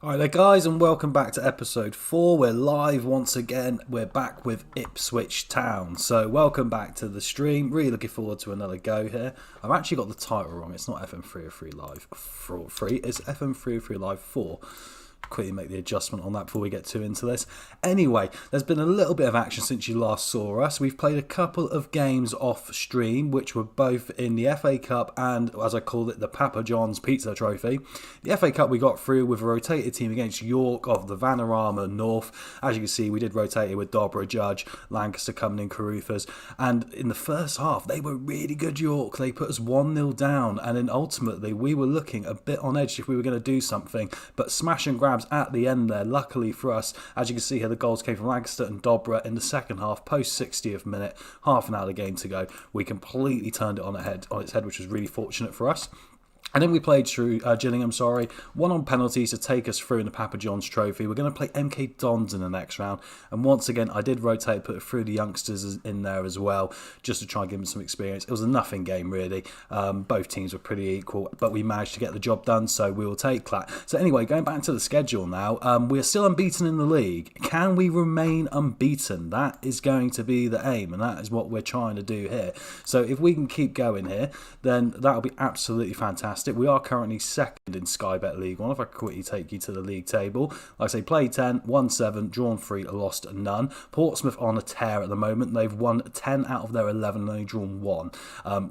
Alright there guys, and welcome back to episode 4. We're live once again. We're back with Ipswich Town. So welcome back to the stream. Really looking forward to another go here. I've actually got the title wrong. It's not FM303 Live 3, it's FM303 Live 4. Quickly make the adjustment on that before we get too into this. Anyway, there's been a little bit of action since you last saw us. We've played a couple of games off stream, which were both in the FA Cup and, as I call it, the Papa John's Pizza Trophy. The FA Cup we got through with a rotated team against York of the Vanarama North. As you can see, we did rotate it with Dobra, Judge, Lancaster coming in, Caruthers. And in the first half, they were really good, York. They put us 1-0 down, and then ultimately we were looking a bit on edge if we were going to do something. But smash and grabs at the end there, luckily for us. As you can see here, the goals came from Lancaster and Dobra in the second half, post 60th minute, half an hour of the game to go. We completely turned it on its head, which was really fortunate for us. And then we played through Gillingham, won on penalties to take us through in the Papa John's Trophy. We're going to play MK Dons in the next round. And once again, I did rotate, put through the youngsters in there as well, just to try and give them some experience. It was a nothing game, really. Both teams were pretty equal, but we managed to get the job done, so we will take that. So anyway, going back to the schedule now, we're still unbeaten in the league. Can we remain unbeaten? That is going to be the aim, and that is what we're trying to do here. So if we can keep going here, then that'll be absolutely fantastic. We are currently second in Sky Bet League 1. If I quickly take you to the league table, like I say, played 10, won 7, drawn 3, lost none. Portsmouth on a tear at the moment. They've won 10 out of their 11 and only drawn 1.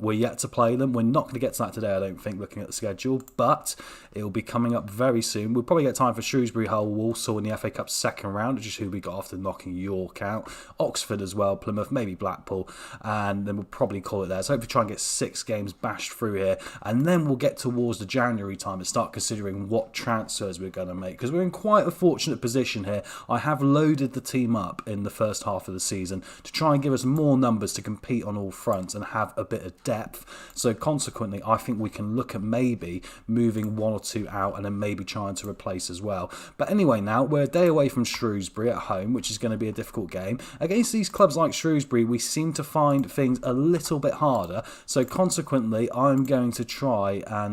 We're yet to play them. We're not going to get to that today, I don't think, looking at the schedule, but it will be coming up very soon. We'll probably get time for Shrewsbury, Hull, Walsall in the FA Cup second round, which is who we got after knocking York out. Oxford as well, Plymouth, maybe Blackpool, and then we'll probably call it there. So hopefully try and get 6 games bashed through here, and then we'll get towards the January time and start considering what transfers we're going to make, because we're in quite a fortunate position here. I have loaded the team up in the first half of the season to try and give us more numbers to compete on all fronts and have a bit of depth. So consequently, I think we can look at maybe moving 1 or 2 out and then maybe trying to replace as well. But anyway, now we're a day away from Shrewsbury at home, which is going to be a difficult game. Against these clubs like Shrewsbury, we seem to find things a little bit harder. So consequently, I'm going to try and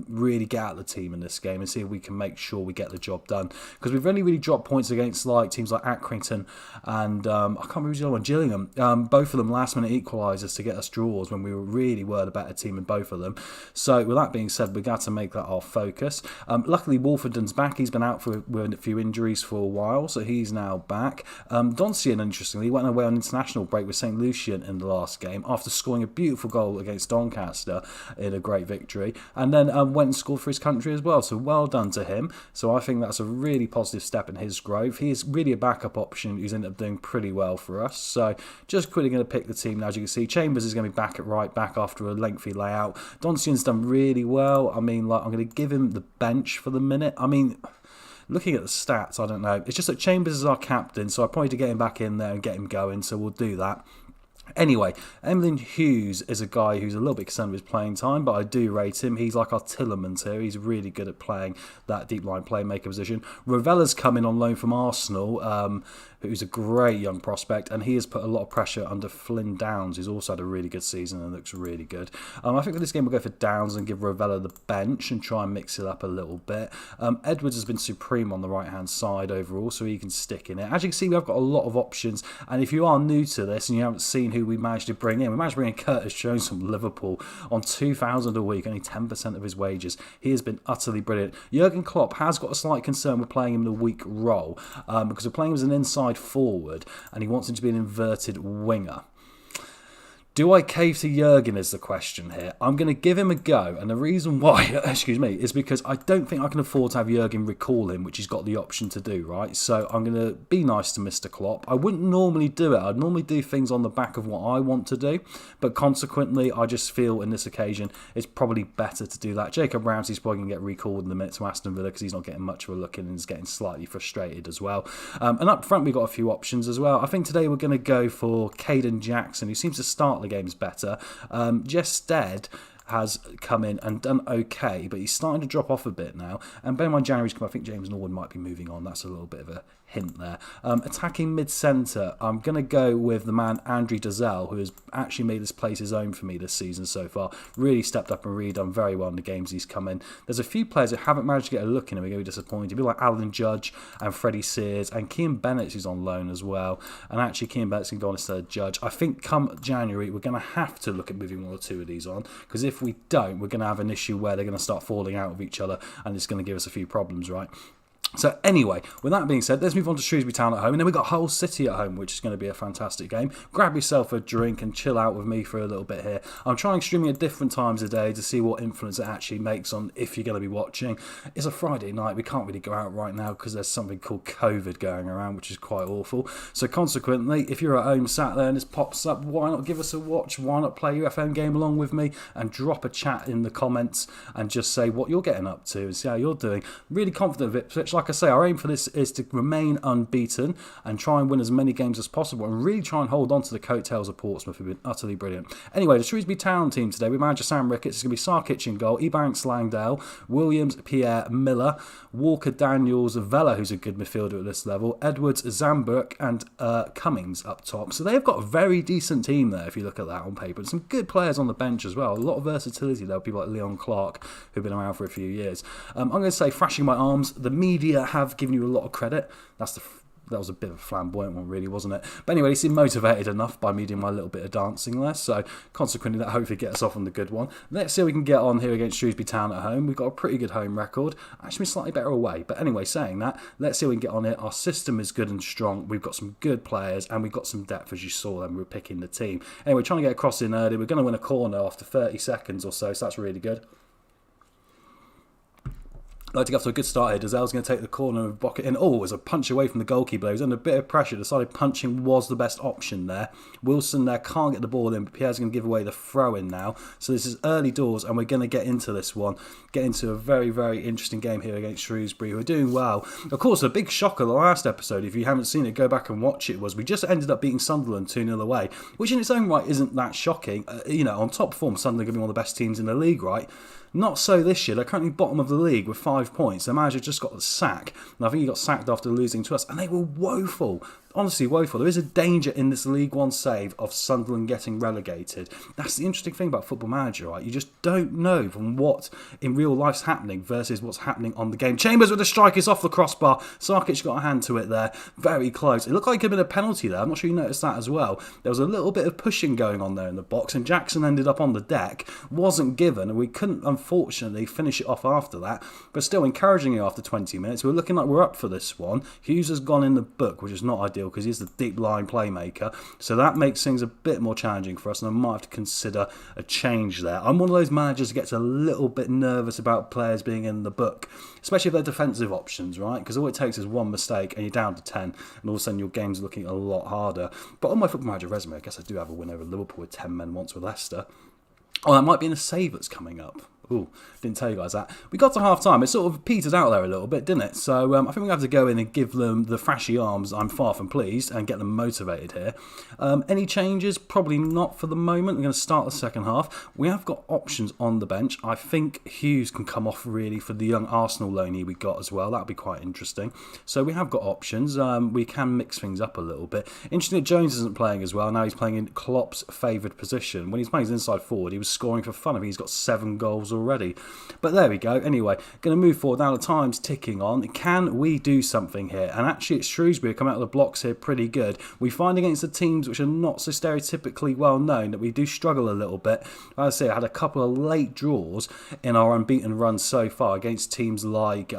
really get out the team in this game and see if we can make sure we get the job done, because we've only really dropped points against like teams like Accrington and I can't remember the other one, Gillingham. Both of them last minute equalisers to get us draws when we really were the better team in both of them. So with that being said, we've got to make that our focus. Luckily Wolfenden's back. He's been out with a few injuries for a while, so he's now back. Doncian, interestingly, went away on international break with St Lucian in the last game after scoring a beautiful goal against Doncaster in a great victory, and then went and scored for his country as well, so well done to him. So I think that's a really positive step in his growth. He is really a backup option who's ended up doing pretty well for us. So just quickly going to pick the team now. As you can see, Chambers is going to be back at right back after a lengthy layout. Doncian's done really well. I mean, like, I'm going to give him the bench for the minute. I mean, looking at the stats, I don't know. It's just that Chambers is our captain, so I probably need to get him back in there and get him going, so we'll do that. Anyway, Emlyn Hughes is a guy who's a little bit concerned with his playing time, but I do rate him. He's like our Tillemans here. He's really good at playing that deep line playmaker position. Ravella's coming on loan from Arsenal, who's a great young prospect, and he has put a lot of pressure under Flynn Downs, who's also had a really good season and looks really good. I think for this game we'll go for Downs and give Ravella the bench and try and mix it up a little bit. Edwards has been supreme on the right-hand side overall, so he can stick in it. As you can see, we've got a lot of options, and if you are new to this and you haven't seen who we managed to bring in, we managed to bring in Curtis Jones from Liverpool on £2,000 a week, only 10% of his wages. He has been utterly brilliant. Jurgen Klopp has got a slight concern with playing him in a weak role, because we're playing him as an inside forward and he wants him to be an inverted winger. Do I cave to Jurgen is the question here. I'm going to give him a go, and the reason why, is because I don't think I can afford to have Jurgen recall him, which he's got the option to do, right? So I'm going to be nice to Mr. Klopp. I wouldn't normally do it. I'd normally do things on the back of what I want to do, but consequently, I just feel in this occasion, it's probably better to do that. Jacob Ramsey's probably going to get recalled in the minute to Aston Villa because he's not getting much of a look in and is getting slightly frustrated as well. And up front, we've got a few options as well. I think today we're going to go for Caden Jackson, who seems to start the games better. Jess Stead has come in and done okay, but he's starting to drop off a bit now. And bear in mind, January's come. I think James Norwood might be moving on. That's a little bit of a hint there. Attacking mid-centre, I'm going to go with the man Andrew Dazelle, who has actually made this place his own for me this season so far. Really stepped up and really done very well in the games he's come in. There's a few players that haven't managed to get a look in and we're going to be disappointed. People like Alan Judge and Freddie Sears and Kean Bennett, who's on loan as well. And actually Kean Bennett's going to go on instead of Judge. I think come January we're going to have to look at moving one or two of these on, because if we don't, we're going to have an issue where they're going to start falling out with each other and it's going to give us a few problems, right? So anyway, with that being said, let's move on to Shrewsbury Town at home, and then we've got Hull City at home, which is going to be a fantastic game. Grab yourself a drink and chill out with me for a little bit here. I'm trying streaming at different times a day to see what influence it actually makes on if you're going to be watching. It's a Friday night, we can't really go out right now because there's something called COVID going around, which is quite awful. So consequently, if you're at home sat there and this pops up, why not give us a watch? Why not play your FM game along with me and drop a chat in the comments and just say what you're getting up to and see how you're doing. Really confident of Ipswich. Like I say, our aim for this is to remain unbeaten and try and win as many games as possible and really try and hold on to the coattails of Portsmouth, who've been utterly brilliant. Anyway, the Shrewsbury Town team today, we manager Sam Ricketts. It's going to be Sarkic in goal, Ebanks, Langdale, Williams, Pierre, Miller, Walker, Daniels, Vella, who's a good midfielder at this level, Edwards, Zambrook and Cummings up top. So they've got a very decent team there if you look at that on paper. And some good players on the bench as well. A lot of versatility there. People like Leon Clark, who've been around for a few years. I'm going to say, thrashing my arms, the media have given you a lot of credit. That was a bit of a flamboyant one, really, wasn't it? But anyway, he seemed motivated enough by me doing my little bit of dancing there. So consequently, that hopefully gets us off on the good one. Let's see how we can get on here against Shrewsbury Town at home. We've got a pretty good home record. Actually, slightly better away. But anyway, saying that, let's see how we can get on it. Our system is good and strong. We've got some good players and we've got some depth, as you saw when we were picking the team. Anyway, trying to get across in early. We're going to win a corner after 30 seconds or so that's really good. I'd like to get off to a good start here. Dazelle's going to take the corner and block it in. Oh, it was a punch away from the goalkeeper. He was under a bit of pressure. Decided punching was the best option there. Wilson there can't get the ball in, but Pierre's going to give away the throw-in now. So this is early doors, and we're going to get into this one. Get into a very, very interesting game here against Shrewsbury, who are doing well. Of course, the big shocker the last episode, if you haven't seen it, go back and watch it, was we just ended up beating Sunderland 2-0 away, which in its own right isn't that shocking. On top form, Sunderland going to be one of the best teams in the league, right? Not so this year. They're currently bottom of the league with 5 points. Their manager just got the sack. And I think he got sacked after losing to us. And they were woeful. Honestly woeful. There is a danger in this League One save of Sunderland getting relegated. That's the interesting thing about Football Manager, right? You just don't know from what in real life's happening versus what's happening on the game. Chambers with the strike is off the crossbar. Sarkic got a hand to it there. Very close. It looked like it had been a penalty there. I'm not sure you noticed that as well. There was a little bit of pushing going on there in the box and Jackson ended up on the deck. Wasn't given and we couldn't unfortunately finish it off after that. But still encouraging it after 20 minutes. We're looking like we're up for this one. Hughes has gone in the book, which is not ideal because he's the deep line playmaker, so that makes things a bit more challenging for us and I might have to consider a change there. I'm one of those managers that gets a little bit nervous about players being in the book, especially if they're defensive options, right? Because all it takes is one mistake and you're down to 10 and all of a sudden your game's looking a lot harder. But on my Football Manager resume, I guess I do have a win over Liverpool with 10 men once with Leicester. Oh, that might be in a save that's coming up. Ooh, didn't tell you guys that. We got to half time. It sort of petered out there a little bit, didn't it? So I think we have to go in and give them the thrashy arms. I'm far from pleased and get them motivated here. Any changes? Probably not for the moment. We're going to start the second half. We have got options on the bench. I think Hughes can come off really for the young Arsenal loanee we got as well. That'll be quite interesting. So we have got options. We can mix things up a little bit. Interesting that Jones isn't playing as well. Now he's playing in Klopp's favoured position. When he's playing as inside forward, he was scoring for fun. I think he's got 7 goals already. But there we go. Anyway, going to move forward. Now the time's ticking on. Can we do something here? And actually, it's Shrewsbury come out of the blocks here pretty good. We find against the teams which are not so stereotypically well known that we do struggle a little bit. As I say, I had a couple of late draws in our unbeaten run so far against teams like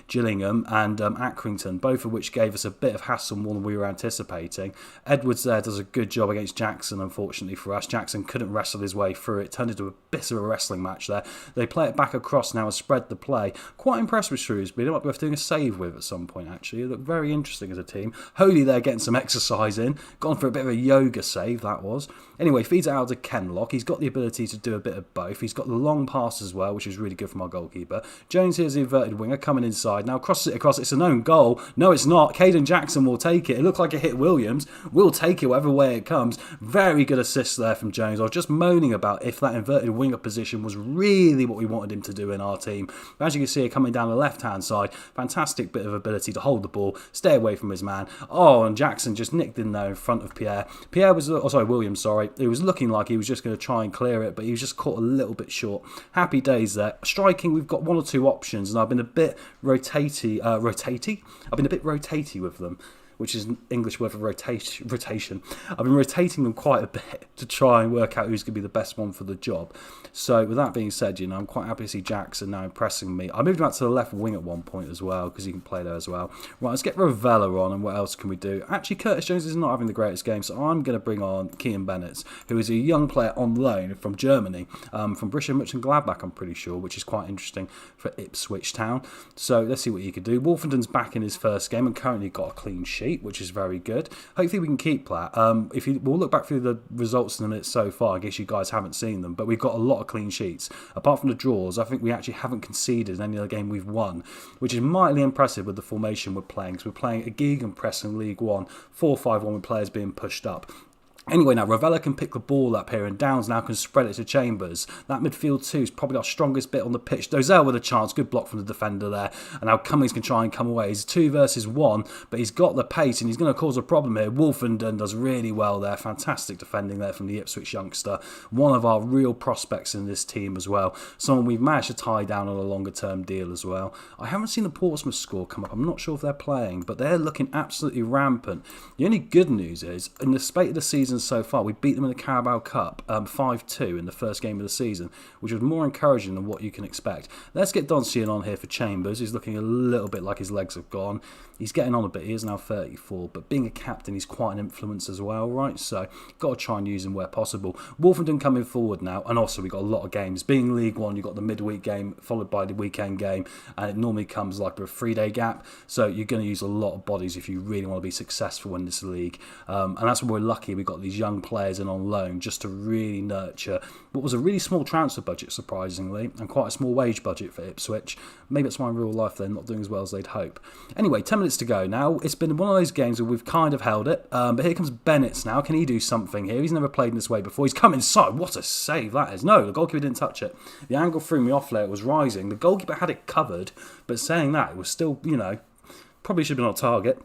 Gillingham and Accrington, both of which gave us a bit of hassle more than we were anticipating. Edwards there does a good job against Jackson, unfortunately for us. Jackson couldn't wrestle his way through it. Turned into a bit of a wrestling match there. They play it back across now and spread the play. Quite impressed with Shrewsbury. They might be worth doing a save with at some point, actually. They look very interesting as a team. Holy, they're getting some exercise in. Gone for a bit of a yoga save, that was. Anyway, feeds it out to Kenlock. He's got the ability to do a bit of both. He's got the long pass as well, which is really good from our goalkeeper. Jones here's the inverted winger coming inside. Now crosses it across. It's an own goal. No, it's not. Caden Jackson will take it. It looked like it hit Williams. We'll take it whatever way it comes. Very good assist there from Jones. I was just moaning about if that inverted winger position was really what we wanted him to do in our team. But as you can see it coming down the left-hand side, fantastic bit of ability to hold the ball, stay away from his man. Oh, and Jackson just nicked in there in front of Pierre. Williams, sorry. It was looking like he was just going to try and clear it, but he was just caught a little bit short. Happy days there. Striking, we've got one or two options, and I've been a bit rotatey with them, which is an English word for rotation. I've been rotating them quite a bit to try and work out who's going to be the best one for the job. So with that being said, I'm quite happy to see Jackson now impressing me. I moved him out to the left wing at one point as well, because he can play there as well. Right, let's get Ravella on, and what else can we do? Actually, Curtis Jones is not having the greatest game, so I'm going to bring on Kean Bennett, who is a young player on loan from Germany, from Borussia Mönchengladbach, I'm pretty sure, which is quite interesting for Ipswich Town. So let's see what he could do. Wolfenton's back in his first game and currently got a clean sheet, which is very good. Hopefully we can keep that. We'll look back through the results in a minute so far. I guess you guys haven't seen them, but we've got a lot of clean sheets. Apart from the draws, I think we actually haven't conceded in any other game we've won, which is mightily impressive with the formation we're playing, because we're playing a gegenpress in League 1, 4-5-1 with players being pushed up. Anyway, now Ravella can pick the ball up here, and Downs now can spread it to Chambers. That midfield two is probably our strongest bit on the pitch. Dozel with a chance, good block from the defender there. And now Cummings can try and come away. He's 2 versus 1, but he's got the pace and he's going to cause a problem here. Wolfenden does really well there. Fantastic defending there from the Ipswich youngster. One of our real prospects in this team as well. Someone we've managed to tie down on a longer term deal as well. I haven't seen the Portsmouth score come up. I'm not sure if they're playing, but they're looking absolutely rampant. The only good news is, in the spate of the season so far, we beat them in the Carabao Cup 5-2 in the first game of the season, which was more encouraging than what you can expect. Let's get Donsian on here for Chambers. He's looking a little bit like his legs have gone. He's getting on a bit. He is now 34, but being a captain, he's quite an influence as well, right? So got to try and use him where possible. Wolfenden coming forward now, and also we've got a lot of games. Being League 1, you've got the midweek game followed by the weekend game, and it normally comes like with a 3-day gap, so you're going to use a lot of bodies if you really want to be successful in this league. And that's where we're lucky we've got these young players in on loan just to really nurture what was a really small transfer budget, surprisingly, and quite a small wage budget for Ipswich. Maybe that's why in real life they're not doing as well as they'd hope. Anyway, 10 minutes to go now. It's been one of those games where we've kind of held it, but here comes Bennett now. Can he do something here? He's never played in this way before. He's come inside. What a save that is. No, the goalkeeper didn't touch it. The angle threw me off there. It was rising. The goalkeeper had it covered, but saying that, it was still, probably should have been on target.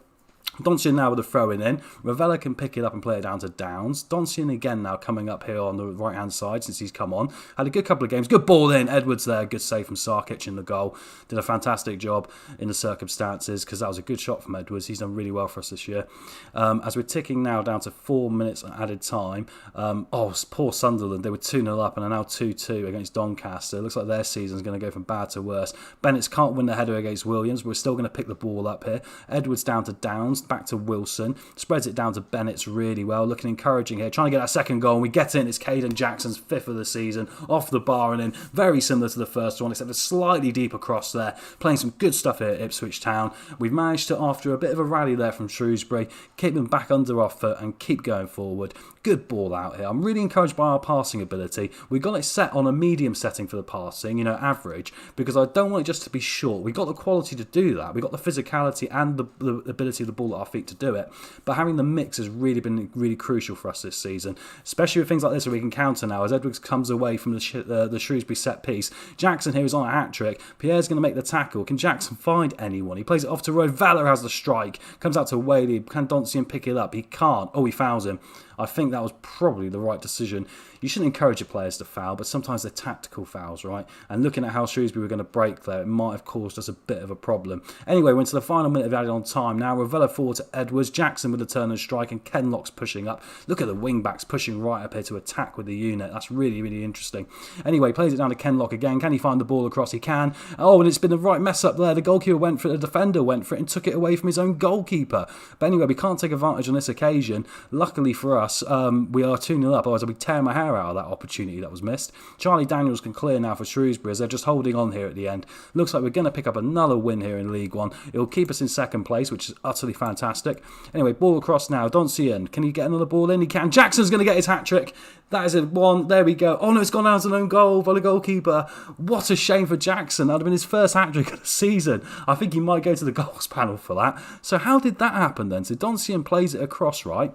Donsian now with a throw in. Ravella can pick it up and play it down to Downs. Donsian again now coming up here on the right hand side since he's come on. Had a good couple of games. Good ball in. Edwards there. Good save from Sarkic in the goal. Did a fantastic job in the circumstances, because that was a good shot from Edwards. He's done really well for us this year. As we're ticking now down to 4 minutes added time. Poor Sunderland. They were 2-0 up and are now 2-2 against Doncaster. It looks like their season's going to go from bad to worse. Bennett can't win the header against Williams. We're still going to pick the ball up here. Edwards down to Downs. Back to Wilson, spreads it down to Bennett really well, looking encouraging here, trying to get that second goal, and we get in. It's Caden Jackson's 5th of the season, off the bar and in, very similar to the first one, except a slightly deeper cross there, playing some good stuff here at Ipswich Town. We've managed to, after a bit of a rally there from Shrewsbury, keep them back under our foot and keep going forward. Good ball out here. I'm really encouraged by our passing ability. We got it set on a medium setting for the passing, average, because I don't want it just to be short. We got the quality to do that. We got the physicality and the ability of the ball at our feet to do it, but having the mix has really been really crucial for us this season, especially with things like this where we can counter now as Edwards comes away from the Shrewsbury set piece. Jackson here is on a hat-trick. Pierre's going to make the tackle. Can Jackson find anyone? He plays it off to Rovella, has the strike, comes out to Whaley. Can Donsian pick it up? He can't. Oh, he fouls him. I think that was probably the right decision. You shouldn't encourage your players to foul, but sometimes they're tactical fouls, right? And looking at how Shrewsbury were going to break there, it might have caused us a bit of a problem. Anyway, we're into the final minute of added on time now. Ravella forward to Edwards, Jackson with a turn and strike, and Kenlock's pushing up. Look at the wing-backs pushing right up here to attack with the unit. That's really, really interesting. Anyway, plays it down to Kenlock again. Can he find the ball across? He can. Oh, and it's been the right mess up there. The goalkeeper went for it, the defender went for it and took it away from his own goalkeeper. But anyway, we can't take advantage on this occasion. Luckily for us, us. We are 2-0 up, otherwise I'll be tearing my hair out of that opportunity that was missed. Charlie Daniels can clear now for Shrewsbury as they're just holding on here at the end. Looks like we're going to pick up another win here in League One. It'll keep us in second place, which is utterly fantastic. Anyway, ball across now. Doncian, can he get another ball in? He can. Jackson's going to get his hat-trick. That is a one. There we go. Oh no, it's gone out as an own goal by the goalkeeper. What a shame for Jackson. That would have been his first hat-trick of the season. I think he might go to the goals panel for that. So how did that happen then? So Doncian plays it across, right?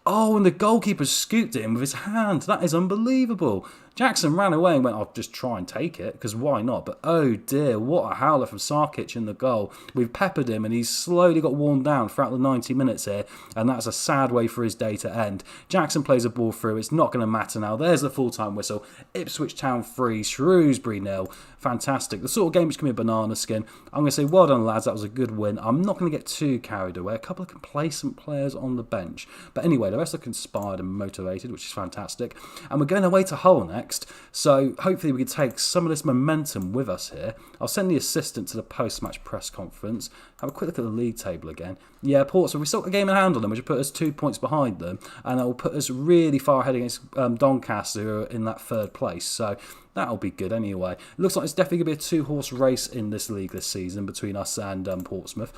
Oh, and the goalkeeper scooped it in with his hand. That is unbelievable. Jackson ran away and went, I'll just try and take it, because why not? But oh dear, what a howler from Sarkic in the goal. We've peppered him and he's slowly got worn down throughout the 90 minutes here, and that's a sad way for his day to end. Jackson plays a ball through. It's not going to matter now. There's the full-time whistle. Ipswich Town 3, Shrewsbury 0. Fantastic. The sort of game which can be a banana skin. I'm going to say, well done, lads. That was a good win. I'm not going to get too carried away. A couple of complacent players on the bench. But anyway, the rest are inspired and motivated, which is fantastic. And we're going away to Hull next. So hopefully we can take some of this momentum with us here. I'll send the assistant to the post-match press conference. Have a quick look at the league table again. Yeah, Portsmouth, we still got a game in hand on them, which will put us 2 points behind them. And that will put us really far ahead against Doncaster, who are in that third place. So that'll be good anyway. It looks like it's definitely going to be a 2-horse race in this league this season between us and Portsmouth.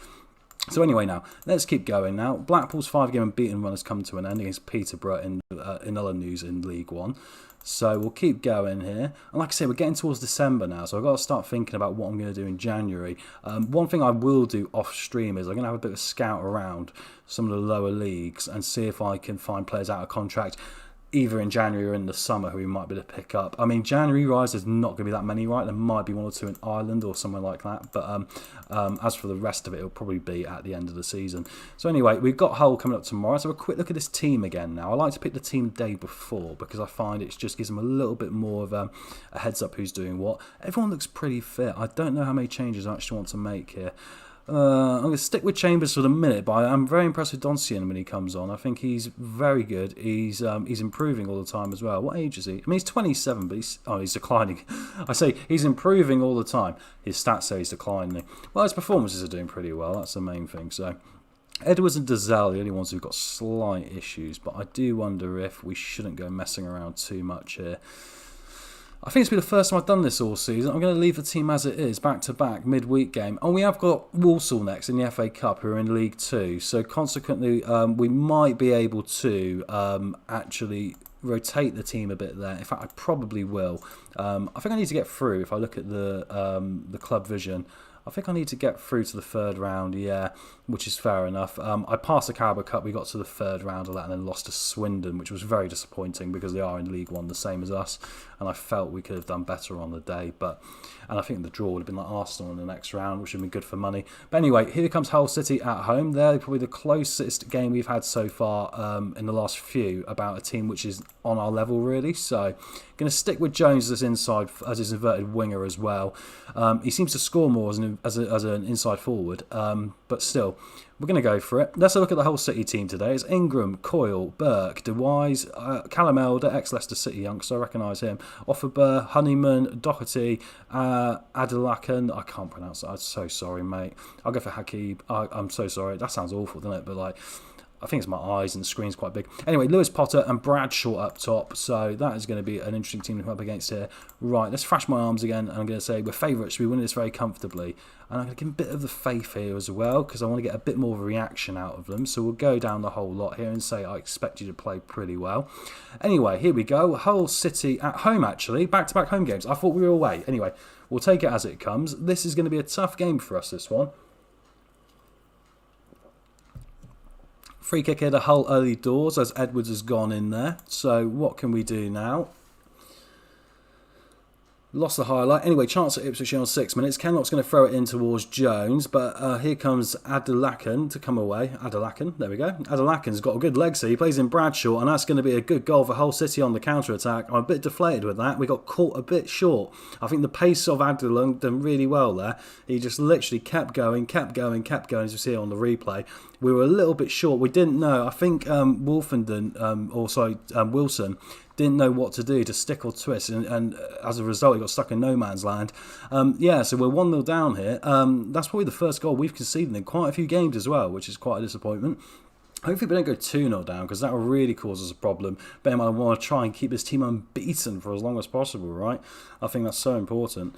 So anyway now, let's keep going now. Blackpool's 5-game unbeaten run has come to an end against Peterborough in other news in League One. So we'll keep going here. And like I say, we're getting towards December now, so I've got to start thinking about what I'm going to do in January. One thing I will do off stream is I'm going to have a bit of a scout around some of the lower leagues and see if I can find players out of contract either in January or in the summer who we might be able to pick up. I mean, January rise, there's not going to be that many, right? There might be one or two in Ireland or somewhere like that. But as for the rest of it, it'll probably be at the end of the season. So anyway, we've got Hull coming up tomorrow. So a quick look at this team again now. I like to pick the team the day before because I find it just gives them a little bit more of a heads up who's doing what. Everyone looks pretty fit. I don't know how many changes I actually want to make here. I'm going to stick with Chambers for the minute, but I'm very impressed with Doncian when he comes on. I think he's very good. He's improving all the time as well. What age is he? I mean, he's 27, but he's declining. I say he's improving all the time. His stats say he's declining. Well, his performances are doing pretty well. That's the main thing. So Edwards and Dazelle are the only ones who've got slight issues, but I do wonder if we shouldn't go messing around too much here. I think it's been the first time I've done this all season. I'm going to leave the team as it is, back-to-back, midweek game. And we have got Walsall next in the FA Cup, who are in League 2. So consequently, we might be able to actually rotate the team a bit there. In fact, I probably will. I think I need to get through. If I look at the club vision, I think I need to get through to the third round, yeah, which is fair enough. I passed the Carabao Cup, we got to the third round of that and then lost to Swindon, which was very disappointing because they are in League One the same as us, and I felt we could have done better on the day. And I think the draw would have been like Arsenal in the next round, which would have been good for money. But anyway, here comes Hull City at home. They're probably the closest game we've had so far in the last few about a team which is on our level, really. So going to stick with Jones as his inverted winger as well. He seems to score more as an inside forward, but still, we're going to go for it. Let's have a look at the Hull City team today. It's Ingram, Coyle, Burke, DeWise, Callum Elder, ex-Leicester City youngster, I recognise him, Offerbur, Honeyman, Doherty, Adelakan. I can't pronounce that. I'm so sorry, mate. I'll go for Hakib. I'm so sorry. That sounds awful, doesn't it? But I think it's my eyes and the screen's quite big. Anyway, Lewis Potter and Bradshaw up top. So that is going to be an interesting team to come up against here. Right, let's thrash my arms again. And I'm going to say we're favourites. We win this very comfortably. And I'm going to give them a bit of the faith here as well because I want to get a bit more of a reaction out of them. So we'll go down the whole lot here and say I expect you to play pretty well. Anyway, here we go. Hull City at home, actually. Back-to-back home games. I thought we were away. Anyway, we'll take it as it comes. This is going to be a tough game for us, this one. Free kick here to Hull early doors as Edwards has gone in there. So what can we do now? Lost the highlight. Anyway, chance at Ipswich on 6 minutes. Kenlock's going to throw it in towards Jones, but here comes Adelakan to come away. Adelakan, there we go. Adelakan's got a good leg, so he plays in Bradshaw, and that's going to be a good goal for Hull City on the counter-attack. I'm a bit deflated with that. We got caught a bit short. I think the pace of Adelakan done really well there. He just literally kept going, as you see on the replay. We were a little bit short. We didn't know. I think Wilson didn't know what to do to stick or twist, and as a result, he got stuck in no man's land. So we're 1-0 down here. That's probably the first goal we've conceded in quite a few games as well, which is quite a disappointment. Hopefully we don't go 2-0 down, because that will really cause us a problem. But I want to try and keep this team unbeaten for as long as possible, right? I think that's so important.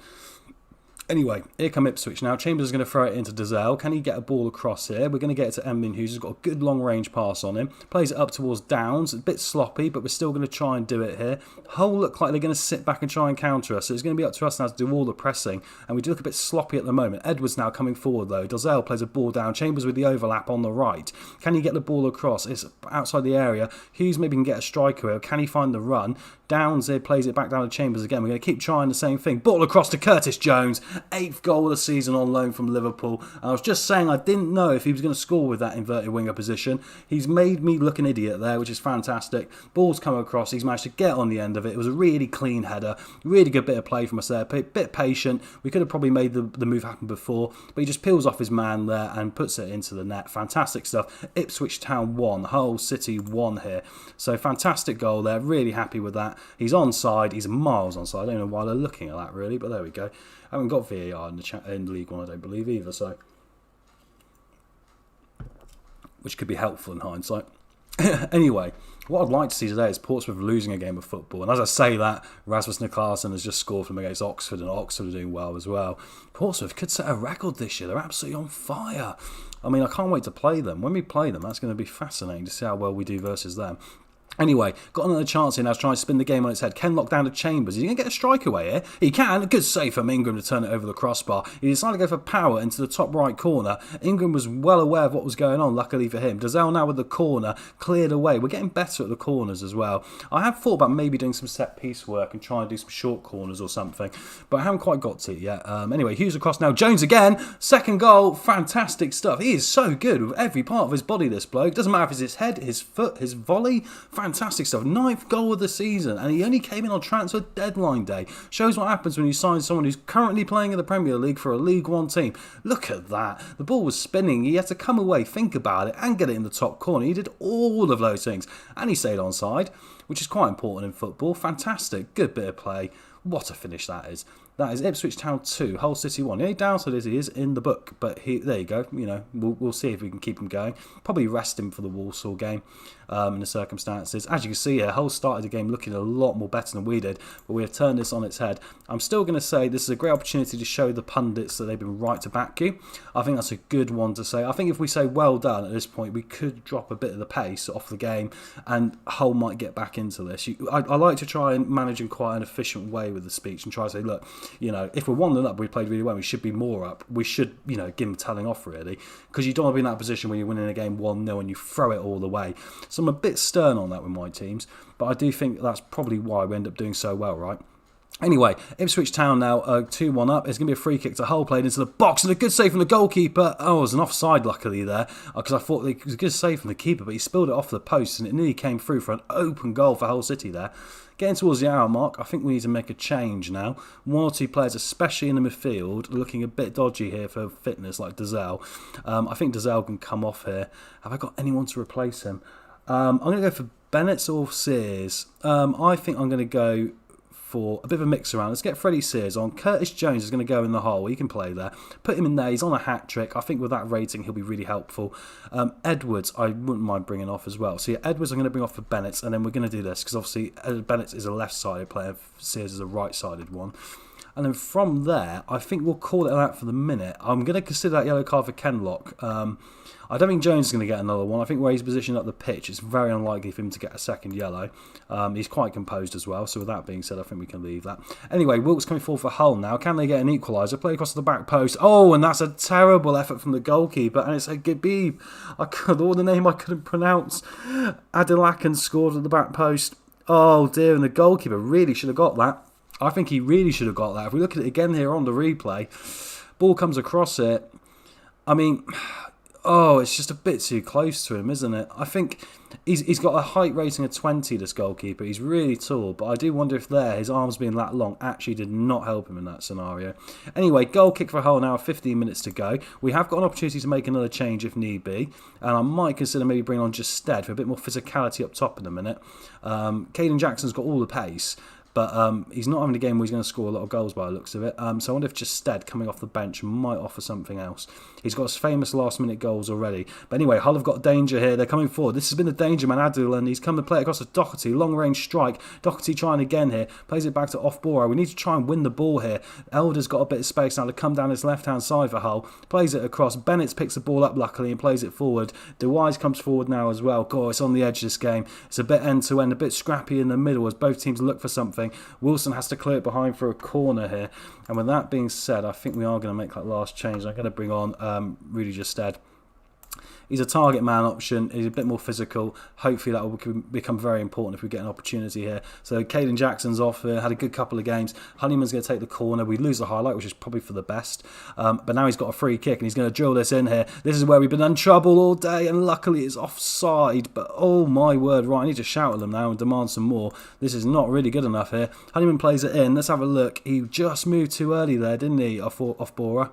Anyway, here come Ipswich now. Chambers is going to throw it into Dazelle. Can he get a ball across here? We're going to get it to Emlyn Hughes. He's got a good long-range pass on him. Plays it up towards Downs. A bit sloppy, but we're still going to try and do it here. Hull look like they're going to sit back and try and counter us. So it's going to be up to us now to do all the pressing. And we do look a bit sloppy at the moment. Edwards now coming forward, though. Dazelle plays a ball down. Chambers with the overlap on the right. Can he get the ball across? It's outside the area. Hughes maybe can get a striker here. Can he find the run? Downs here plays it back down to Chambers again. We're going to keep trying the same thing. Ball across to Curtis Jones. 8th goal of the season on loan from Liverpool. And I was just saying I didn't know if he was going to score with that inverted winger position. He's made me look an idiot there, which is fantastic. Ball's come across. He's managed to get on the end of it. It was a really clean header. Really good bit of play from us there. Bit patient. We could have probably made the move happen before. But he just peels off his man there and puts it into the net. Fantastic stuff. Ipswich Town 1. Hull City 1 here. So fantastic goal there. Really happy with that. He's onside. He's miles onside. I don't know why they're looking at that really, but there we go. I haven't got VAR in League One, I don't believe either, so which could be helpful in hindsight. Anyway, what I'd like to see today is Portsmouth losing a game of football. And as I say that, Rasmus Niklasen has just scored from against Oxford, and Oxford are doing well as well. Portsmouth could set a record this year. They're absolutely on fire. I mean, I can't wait to play them. When we play them, that's going to be fascinating to see how well we do versus them. Anyway, got another chance here now to try and spin the game on its head. Ken locked down to Chambers. Is he going to get a strike away here? He can. A good save from Ingram to turn it over the crossbar. He decided to go for power into the top right corner. Ingram was well aware of what was going on, luckily for him. Dazelle now with the corner, cleared away. We're getting better at the corners as well. I have thought about maybe doing some set-piece work and trying to do some short corners or something, but I haven't quite got to it yet. Anyway, Hughes across now. Jones again. Second goal. Fantastic stuff. He is so good with every part of his body, this bloke. Doesn't matter if it's his head, his foot, his volley. Fantastic stuff. 9th goal of the season, and he only came in on transfer deadline day. Shows what happens when you sign someone who's currently playing in the Premier League for a League One team. Look at that. The ball was spinning. He had to come away, think about it, and get it in the top corner. He did all of those things, and he stayed onside, which is quite important in football. Fantastic. Good bit of play. What a finish that is. That is Ipswich Town 2, Hull City 1. The only downside is he is in the book, but there you go. You know, we'll see if we can keep him going. Probably rest him for the Walsall game in the circumstances. As you can see here, Hull started the game looking a lot more better than we did, but we have turned this on its head. I'm still going to say this is a great opportunity to show the pundits that they've been right to back you. I think that's a good one to say. I think if we say well done at this point, we could drop a bit of the pace off the game, and Hull might get back into this. I like to try and manage in quite an efficient way with the speech and try to say, look, you know, if we're 1-0 up, we played really well. We should be more up. We should, you know, give them a telling off, really, because you don't want to be in that position where you're winning a game 1-0 and you throw it all the way. So I'm a bit stern on that with my teams, but I do think that's probably why we end up doing so well, right? Anyway, Ipswich Town now 2-1 up. It's going to be a free kick to Hull, played into the box, and a good save from the goalkeeper. Oh, it was an offside, luckily, there, because I thought it was a good save from the keeper, but he spilled it off the post, and it nearly came through for an open goal for Hull City there. Getting towards the hour mark, I think we need to make a change now. 1 or 2 players, especially in the midfield, looking a bit dodgy here for fitness, like Dazelle. I think Dazelle can come off here. Have I got anyone to replace him? I'm going to go for Bennett or Sears. I think I'm going to go for a bit of a mix around. Let's get Freddie Sears on. Curtis Jones is going to go in the hole. He can play there. Put him in there. He's on a hat-trick. I think with that rating, he'll be really helpful. Edwards, I wouldn't mind bringing off as well. So yeah, Edwards I'm going to bring off for Bennett, and then we're going to do this, because obviously Bennett is a left-sided player. Sears is a right-sided one. And then from there, I think we'll call it out for the minute. I'm going to consider that yellow card for Kenlock. I don't think Jones is going to get another one. I think where he's positioned up the pitch, it's very unlikely for him to get a second yellow. He's quite composed as well, so with that being said, I think we can leave that. Anyway, Wilkes coming forward for Hull now. Can they get an equaliser? Play across the back post. Oh, and that's a terrible effort from the goalkeeper, and it's a Gabib. The name I couldn't pronounce. Adilakan scored at the back post. Oh dear, and the goalkeeper really should have got that. I think he really should have got that. If we look at it again here on the replay, ball comes across it. I mean, oh, it's just a bit too close to him, isn't it? I think he's got a height rating of 20, this goalkeeper. He's really tall, but I do wonder if his arms being that long actually did not help him in that scenario. Anyway, goal kick for Hull now, 15 minutes to go. We have got an opportunity to make another change if need be, and I might consider maybe bringing on just Stead for a bit more physicality up top in a minute. Caden Jackson's got all the pace, but he's not having a game where he's going to score a lot of goals by the looks of it. So I wonder if just Stead coming off the bench might offer something else. He's got his famous last-minute goals already. But anyway, Hull have got danger here. They're coming forward. This has been the danger man, Adil, and he's come to play across to Doherty. Long-range strike. Doherty trying again here. Plays it back to Off-Bora. We need to try and win the ball here. Elder's got a bit of space now to come down his left-hand side for Hull. Plays it across. Bennett picks the ball up, luckily, and plays it forward. DeWise comes forward now as well. God, it's on the edge this game. It's a bit end-to-end, a bit scrappy in the middle as both teams look for something. Wilson has to clear it behind for a corner here. And with that being said, I think we are going to make that last change. I'm going to bring on Rudy Gestede. He's a target man option. He's a bit more physical. Hopefully that will become very important if we get an opportunity here. So Caden Jackson's off here. Had a good couple of games. Honeyman's going to take the corner. We lose the highlight, which is probably for the best. But now he's got a free kick and he's going to drill this in here. This is where we've been in trouble all day, and luckily it's offside. But oh my word, right, I need to shout at them now and demand some more. This is not really good enough here. Honeyman plays it in. Let's have a look. He just moved too early there, didn't he, off Bora?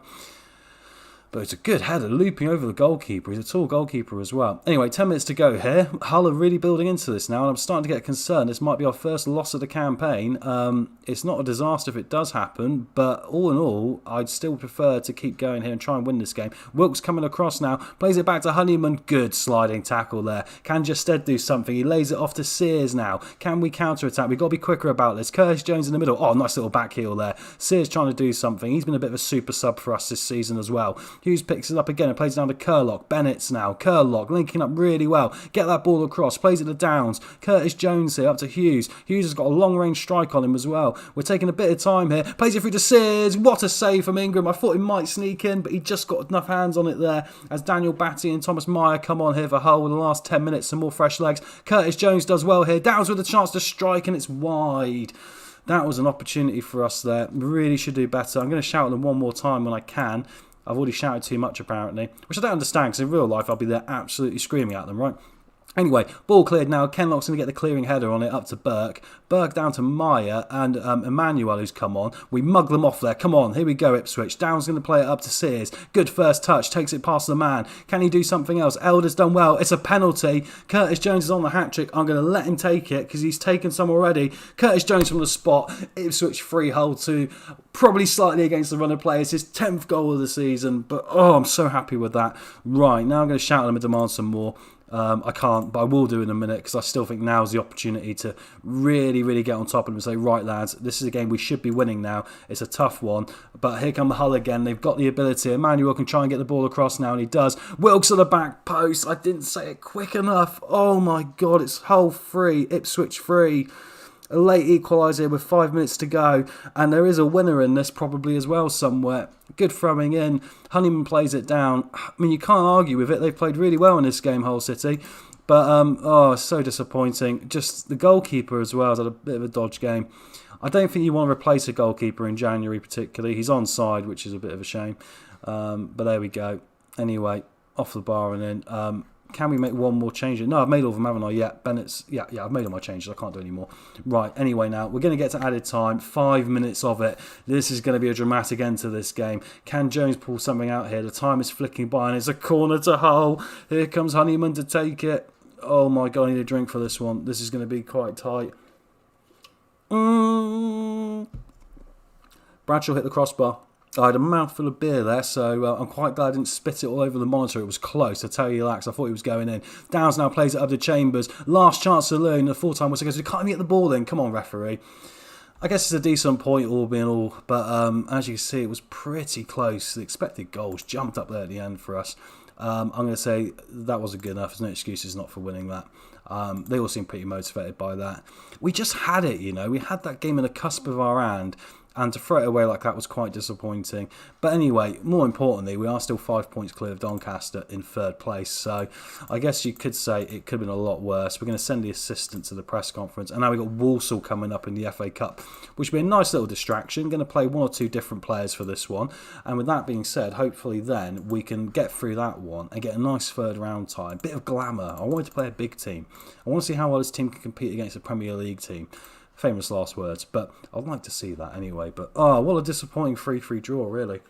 But it's a good header, looping over the goalkeeper. He's a tall goalkeeper as well. Anyway, 10 minutes to go here. Hull are really building into this now, and I'm starting to get concerned. This might be our first loss of the campaign. It's not a disaster if it does happen, but all in all, I'd still prefer to keep going here and try and win this game. Wilkes coming across now, plays it back to Honeyman. Good sliding tackle there. Can Gestede do something? He lays it off to Sears now. Can we counter-attack? We've got to be quicker about this. Curtis Jones in the middle. Oh, nice little back heel there. Sears trying to do something. He's been a bit of a super sub for us this season as well. Hughes picks it up again and plays it down to Curlock. Bennett's now. Curlock linking up really well. Get that ball across. Plays it to Downs. Curtis Jones here up to Hughes. Hughes has got a long range strike on him as well. We're taking a bit of time here. Plays it through to Sears. What a save from Ingram. I thought he might sneak in, but he just got enough hands on it there as Daniel Batty and Thomas Meyer come on here for Hull in the last 10 minutes. Some more fresh legs. Curtis Jones does well here. Downs with a chance to strike and it's wide. That was an opportunity for us there. Really should do better. I'm going to shout at them one more time when I can. I've already shouted too much apparently, which I don't understand because in real life I'll be there absolutely screaming at them, right? Anyway, ball cleared now. Kenlock's going to get the clearing header on it up to Burke. Burke down to Meyer and Emmanuel who's come on. We mug them off there. Come on, here we go Ipswich. Down's going to play it up to Sears. Good first touch. Takes it past the man. Can he do something else? Elder's done well. It's a penalty. Curtis Jones is on the hat-trick. I'm going to let him take it because he's taken some already. Curtis Jones from the spot. Ipswich 3, Hull 2. Probably slightly against the run of play. It's his 10th goal of the season. But oh, I'm so happy with that. Right, now I'm going to shout at him and demand some more. I can't, but I will do in a minute because I still think now's the opportunity to really, really get on top of them and say, right lads, this is a game we should be winning now. It's a tough one, but here come Hull again. They've got the ability. Emmanuel can try and get the ball across now, and he does. Wilkes at the back post. I didn't say it quick enough. Oh my God, it's Hull 3, Ipswich 3. A late equaliser with 5 minutes to go, and there is a winner in this probably as well somewhere. Good throwing in. Honeyman plays it down. I mean, you can't argue with it. They've played really well in this game, Hull City. But, oh, so disappointing. Just the goalkeeper as well has had a bit of a dodge game. I don't think you want to replace a goalkeeper in January particularly. He's onside, which is a bit of a shame. But there we go. Anyway, off the bar and in. Can we make one more change? No, I've made all of them, haven't I? Yeah, Bennett's... Yeah, I've made all my changes. I can't do any more. Right, anyway now, we're going to get to added time. 5 minutes of it. This is going to be a dramatic end to this game. Can Jones pull something out here? The time is flicking by and it's a corner to Hull. Here comes Honeyman to take it. Oh my God, I need a drink for this one. This is going to be quite tight. Bradshaw hit the crossbar. I had a mouthful of beer there, so I'm quite glad I didn't spit it all over the monitor. It was close, I tell you that, 'cause I thought he was going in. Downs now plays it up to Chambers. Last chance to learn. The full-time whistle goes, we can't even get the ball in. Come on, referee. I guess it's a decent point, all being all, but as you can see, it was pretty close. The expected goals jumped up there at the end for us. I'm going to say that wasn't good enough. There's no excuses not for winning that. They all seem pretty motivated by that. We just had it, you know. We had that game in the cusp of our hand. And to throw it away like that was quite disappointing. But anyway, more importantly, we are still 5 points clear of Doncaster in third place. So I guess you could say it could have been a lot worse. We're going to send the assistant to the press conference. And now we've got Walsall coming up in the FA Cup, which will be a nice little distraction. Going to play one or two different players for this one. And with that being said, hopefully then we can get through that one and get a nice third round tie. Bit of glamour. I wanted to play a big team. I want to see how well this team can compete against a Premier League team. Famous last words, but I'd like to see that anyway. But, oh, what a disappointing 3-3 draw, really.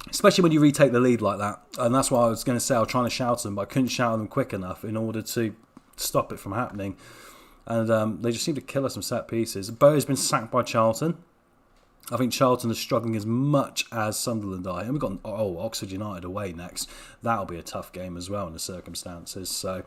Especially when you retake the lead like that. And that's why I was going to say I was trying to shout at them, but I couldn't shout at them quick enough in order to stop it from happening. and they just seem to kill us some set pieces. Bow's been sacked by Charlton. I think Charlton is struggling as much as Sunderland are. And we've got Oxford United away next. That'll be a tough game as well in the circumstances. So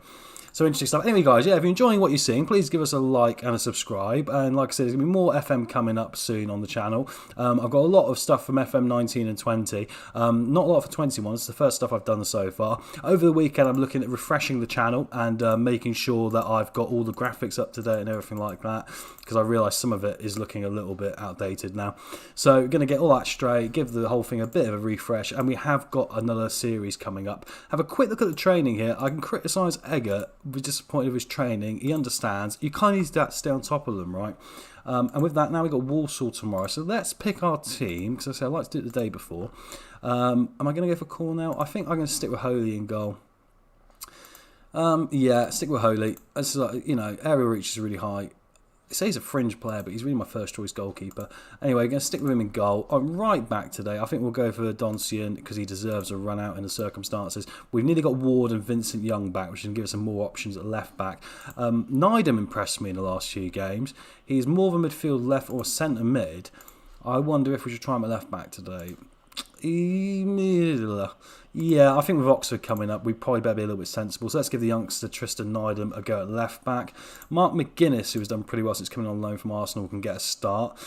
interesting stuff. Anyway, guys, yeah, if you're enjoying what you're seeing, please give us a like and a subscribe. And like I said, there's going to be more FM coming up soon on the channel. I've got a lot of stuff from FM 19 and 20. Not a lot for 21. It's the first stuff I've done so far. Over the weekend, I'm looking at refreshing the channel and making sure that I've got all the graphics up to date and everything like that, because I realise some of it is looking a little bit outdated now. So going to get all that straight, give the whole thing a bit of a refresh, and we have got another series coming up. Have a quick look at the training here. I can criticise Egger. We're disappointed with his training. He understands. You kind of need to stay on top of them, right? And with that, now we've got Walsall tomorrow. So let's pick our team, because I said I like to do it the day before. Am I going to go for call now? I think I'm going to stick with Holy in goal. Yeah, stick with Holy. It's like, area reach is really high. I say he's a fringe player, but he's really my first choice goalkeeper. Anyway, going to stick with him in goal. On right back today, I think we'll go for Doncian because he deserves a run out in the circumstances. We've nearly got Ward and Vincent Young back, which can give us some more options at left back. Nydam impressed me in the last few games. He's more of a midfield left or a centre mid. I wonder if we should try him at left back today. Yeah, I think with Oxford coming up, we probably better be a little bit sensible. So let's give the youngster Tristan Nydam a go at left back. Mark McGuinness, who has done pretty well since coming on loan from Arsenal, can get a start.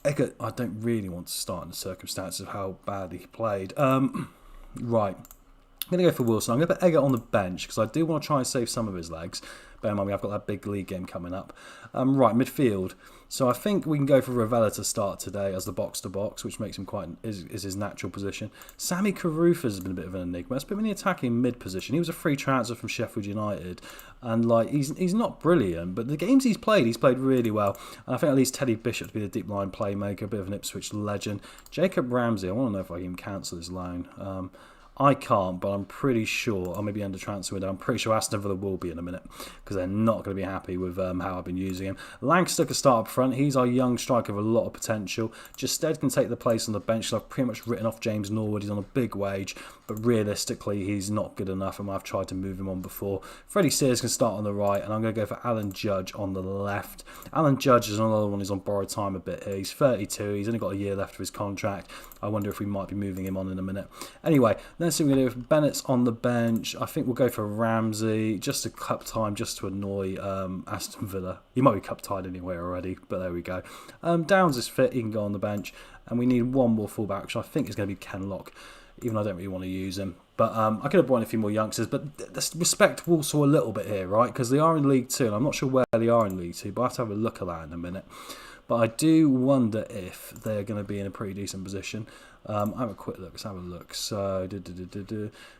Eggert, I don't really want to start in the circumstances of how badly he played. Right. I'm going to go for Wilson. I'm going to put Eggert on the bench because I do want to try and save some of his legs. Bear in mind, we have got that big league game coming up. Right, midfield. So I think we can go for Ravella to start today as the box-to-box, which makes him is his natural position. Sammy Caruthers has been a bit of an enigma. It's been in the attacking mid position. He was a free transfer from Sheffield United, and he's not brilliant, but the games he's played really well. And I think at least Teddy Bishop to be the deep line playmaker, a bit of an Ipswich legend. Jacob Ramsey, I want to know if I can cancel his loan. I can't, but I'm pretty sure, I may be under transfer window, I'm pretty sure Aston Villa will be in a minute because they're not going to be happy with how I've been using him. Lancaster can start up front. He's our young striker with a lot of potential. Stead can take the place on the bench. So I've pretty much written off James Norwood. He's on a big wage, but realistically, he's not good enough, and I've tried to move him on before. Freddie Sears can start on the right, and I'm going to go for Alan Judge on the left. Alan Judge is another one who's on borrowed time a bit here. He's 32. He's only got a year left of his contract. I wonder if we might be moving him on in a minute. Anyway, let's see what we're going to do. If Bennett's on the bench, I think we'll go for Ramsey, just a cup time, just to annoy Aston Villa. He might be cup tied anyway already, but there we go. Downs is fit, he can go on the bench, and we need one more fullback, which I think is going to be Ken Lock, even though I don't really want to use him. But I could have brought in a few more youngsters, but let's respect Walsall a little bit here, right? Because they are in League 2, and I'm not sure where they are in League 2, but I have to have a look at that in a minute. But I do wonder if they're going to be in a pretty decent position. I have a quick look. Let's have a look. So,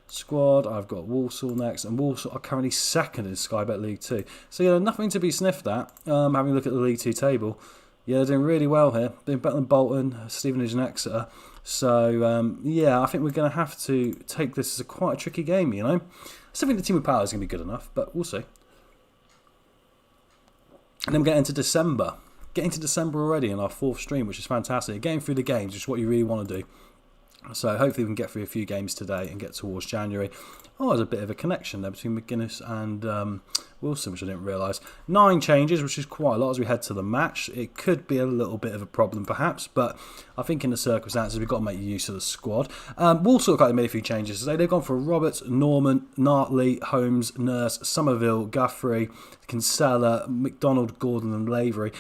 squad. I've got Walsall next, and Walsall are currently second in Sky Bet League 2. So, yeah, nothing to be sniffed at. Having a look at the League 2 table. Yeah, they're doing really well here. Doing better than Bolton, Stevenage and Exeter. So, yeah, I think we're going to have to take this as quite a tricky game, I still think the team with power is going to be good enough, but we'll see. And then we get into December. Getting to December already in our fourth stream, which is fantastic. Getting through the games is what you really want to do. So hopefully we can get through a few games today and get towards January. Oh, there's a bit of a connection there between McGuinness and Wilson, which I didn't realise. 9 changes, which is quite a lot as we head to the match. It could be a little bit of a problem perhaps, but I think in the circumstances we've got to make use of the squad. Walsall have made a few changes today. They've gone for Roberts, Norman, Nartley, Holmes, Nurse, Somerville, Guthrie, Kinsella, McDonald, Gordon and Lavery.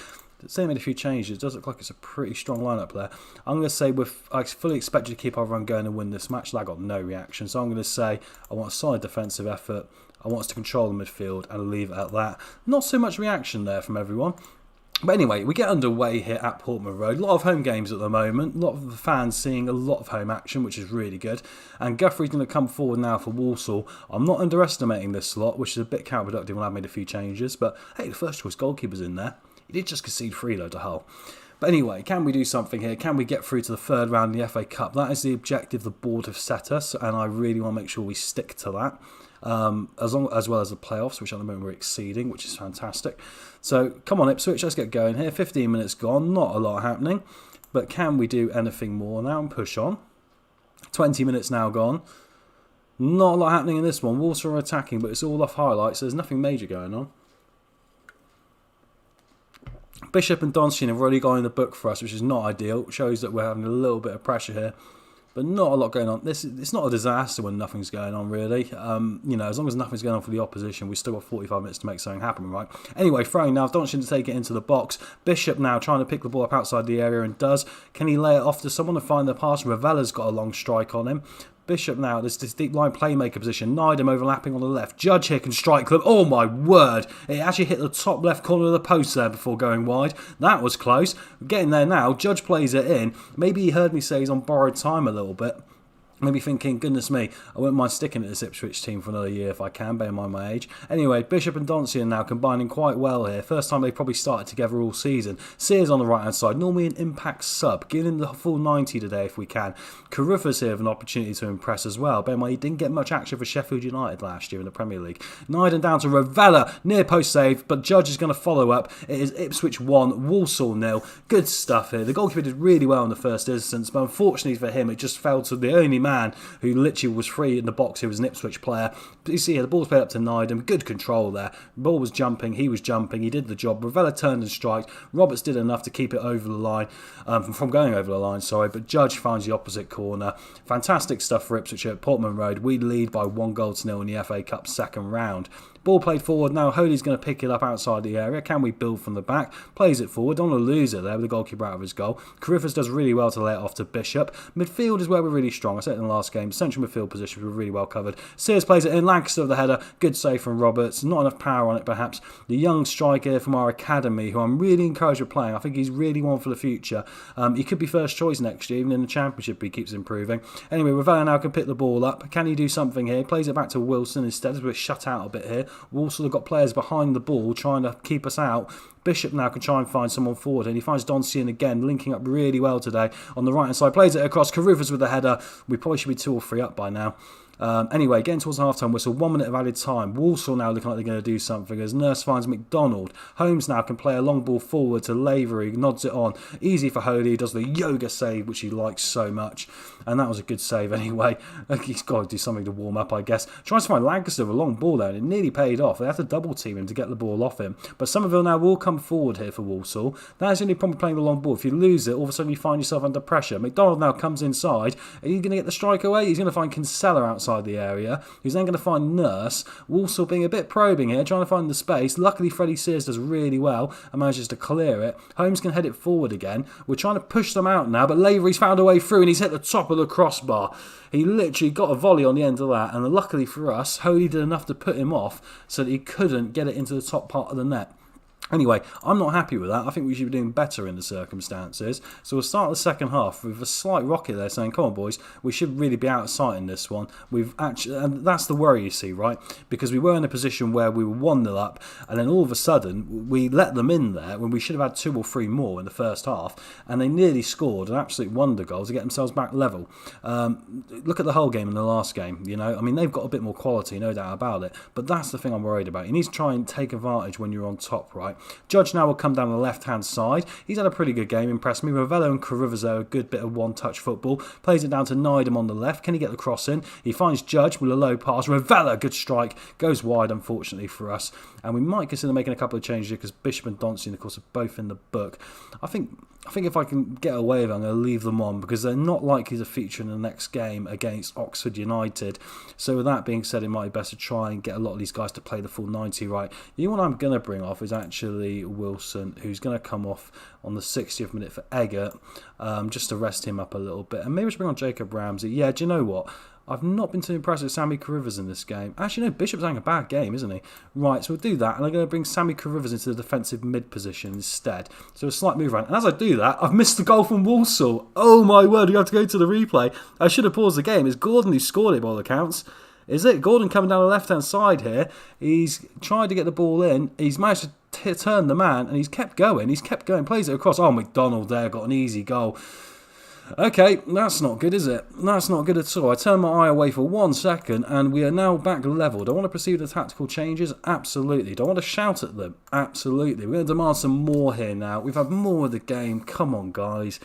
They made a few changes. It does look like it's a pretty strong lineup there. I'm going to say I fully expect you to keep our run going and win this match. I got no reaction. So I'm going to say I want a solid defensive effort. I want us to control the midfield and leave it at that. Not so much reaction there from everyone. But anyway, we get underway here at Portman Road. A lot of home games at the moment. A lot of the fans seeing a lot of home action, which is really good. And Guthrie's going to come forward now for Walsall. I'm not underestimating this slot, which is a bit counterproductive when I've made a few changes. But hey, the first choice goalkeeper's in there. He did just concede 3 to Hull. But anyway, can we do something here? Can we get through to the third round in the FA Cup? That is the objective the board have set us, and I really want to make sure we stick to that. As well as the playoffs, which at the moment we're exceeding, which is fantastic. So come on Ipswich, let's get going here. 15 minutes gone, not a lot happening. But can we do anything more now and push on? 20 minutes now gone. Not a lot happening in this one. Walsall are attacking, but it's all off highlights, so there's nothing major going on. Bishop and Donson have already gone in the book for us, which is not ideal. It shows that we're having a little bit of pressure here. But not a lot going on. It's not a disaster when nothing's going on, really. As long as nothing's going on for the opposition, we've still got 45 minutes to make something happen, right? Anyway, throwing now, Donson to take it into the box. Bishop now trying to pick the ball up outside the area and does. Can he lay it off to someone to find the pass? Ravella's got a long strike on him. Bishop now, this deep line playmaker position. Nydam overlapping on the left. Judge here can strike club. Oh my word. It actually hit the top left corner of the post there before going wide. That was close. We're getting there now. Judge plays it in. Maybe he heard me say he's on borrowed time a little bit. Maybe thinking, goodness me, I wouldn't mind sticking at this Ipswich team for another year if I can, bear in mind my age. Anyway, Bishop and Donson now combining quite well here. First time they've probably started together all season. Sears on the right-hand side, normally an impact sub. Give him the full 90 today if we can. Carruthers here with an opportunity to impress as well. Bear in mind, he didn't get much action for Sheffield United last year in the Premier League. Nydam down to Ravella, near post save, but Judge is going to follow up. It is Ipswich 1, Walsall 0. Good stuff here. The goalkeeper did really well in the first instance, but unfortunately for him, it just fell to the only man who literally was free in the box. He was an Ipswich player. But you see here, the ball's played up to Nydam. Good control there. The ball was jumping. He was jumping. He did the job. Ravella turned and striked. Roberts did enough to keep it over the line, from going over the line, sorry. But Judge finds the opposite corner. Fantastic stuff for Ipswich at Portman Road. We lead by 1-0 in the FA Cup second round. Ball played forward now. Holy's going to pick it up outside the area. Can we build from the back? Plays it forward. Don't want to lose it there with the goalkeeper out of his goal. Carruthers does really well to lay it off to Bishop. Midfield is where we're really strong. I said it in the last game. Central midfield positions were really well covered. Sears plays it in. Lancaster with the header. Good save from Roberts. Not enough power on it perhaps. The young striker from our academy who I'm really encouraged with playing. I think he's really one for the future. He could be first choice next year. Even in the Championship he keeps improving. Anyway, Ravella now can pick the ball up. Can he do something here? Plays it back to Wilson instead as we're shut out a bit here. Walsall have got players behind the ball trying to keep us out. Bishop now can try and find someone forward, and he finds Donson again, linking up really well today on the right hand side. Plays it across. Carruthers with the header. We probably should be 2 or 3 up by now. Anyway, getting towards the half-time whistle, 1 minute of added time. Walsall now looking like they're going to do something as Nurse finds McDonald. Holmes now can play a long ball forward to Lavery, nods it on. Easy for Holy, he does the yoga save, which he likes so much. And that was a good save anyway. He's got to do something to warm up, I guess. Tries to find Lancaster with a long ball there, and it nearly paid off. They have to double team him to get the ball off him. But Somerville now will come forward here for Walsall. That's the only problem playing the long ball. If you lose it, all of a sudden you find yourself under pressure. McDonald now comes inside. Are you going to get the strike away? He's going to find Kinsella outside the area. He's then going to find Nurse. Walsall being a bit probing here, trying to find the space. Luckily, Freddie Sears does really well and manages to clear it. Holmes can head it forward again. We're trying to push them out now, but Lavery's found a way through and he's hit the top of the crossbar. He literally got a volley on the end of that, and luckily for us, Holy did enough to put him off so that he couldn't get it into the top part of the net. Anyway, I'm not happy with that. I think we should be doing better in the circumstances. So we'll start the second half with a slight rocket there saying, come on boys, we should really be out of sight in this one. We've actually, and that's the worry you see, right? Because we were in a position where we were 1-0 up and then all of a sudden we let them in there when we should have had 2 or 3 more in the first half, and they nearly scored an absolute wonder goal to get themselves back level. Look at the whole game and the last game, you know. I mean, they've got a bit more quality, no doubt about it, but that's the thing I'm worried about. You need to try and take advantage when you're on top, right? Judge now will come down the left-hand side. He's had a pretty good game, impressed me. Ravello and Carruthers there, a good bit of one-touch football. Plays it down to Nydam on the left. Can he get the cross in? He finds Judge with a low pass. Ravella, good strike. Goes wide, unfortunately, for us. And we might consider making a couple of changes here because Bishop and Donson, of course, are both in the book. I think if I can get away with it, I'm going to leave them on because they're not likely to feature in the next game against Oxford United. So with that being said, it might be best to try and get a lot of these guys to play the full 90 right. You know what I'm going to bring off is actually Wilson, who's going to come off on the 60th minute for Eggert, just to rest him up a little bit. And maybe we should bring on Jacob Ramsey. Yeah, do you know what? I've not been too impressed with Sammy Carruthers in this game. Actually, no, Bishop's having a bad game, isn't he? Right, so we'll do that, and I'm going to bring Sammy Carruthers into the defensive mid position instead. So a slight move around. And as I do that, I've missed the goal from Walsall. Oh my word, we have to go to the replay. I should have paused the game. It's Gordon who scored it by all accounts. Is it? Gordon coming down the left-hand side here. He's tried to get the ball in. He's managed to turn the man, and he's kept going. Plays it across. Oh, McDonald there got an easy goal. Okay, that's not good, is it? That's not good at all. I turned my eye away for 1 second, and we are now back level. Do I want to proceed with the tactical changes? Absolutely. Do I want to shout at them? Absolutely. We're going to demand some more here now. We've had more of the game. Come on, guys.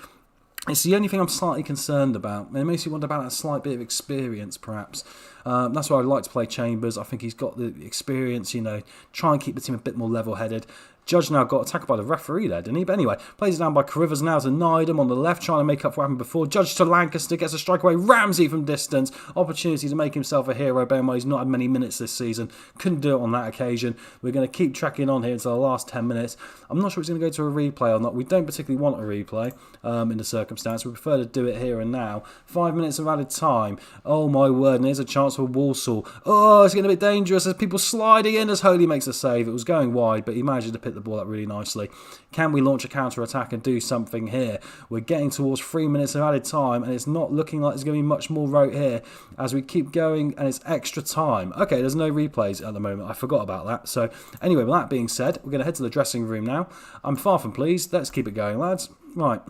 It's the only thing I'm slightly concerned about. It makes me wonder about that slight bit of experience, perhaps. That's why I'd like to play Chambers. I think he's got the experience, you know, try and keep the team a bit more level-headed. Judge now got attacked by the referee there, didn't he? But anyway, plays it down by Carivers now to Nydam on the left, trying to make up for what happened before. Judge to Lancaster, gets a strike away. Ramsey from distance. Opportunity to make himself a hero. Bear in mind, he's not had many minutes this season. Couldn't do it on that occasion. We're going to keep tracking on here until the last 10 minutes. I'm not sure it's going to go to a replay or not. We don't particularly want a replay in the circumstance. We prefer to do it here and now. 5 minutes of added time. Oh my word, and here's a chance for Walsall. Oh, it's getting a bit dangerous. There's people sliding in as Holy makes a save. It was going wide, but he managed to pick the ball up really nicely. Can we launch a counter-attack and do something here? We're getting towards 3 minutes of added time, and it's not looking like there's going to be much more wrote here as we keep going, and it's extra time. Okay, there's no replays at the moment. I forgot about that. So anyway, with that being said, we're going to head to the dressing room now. I'm far from pleased. Let's keep it going, lads. Right.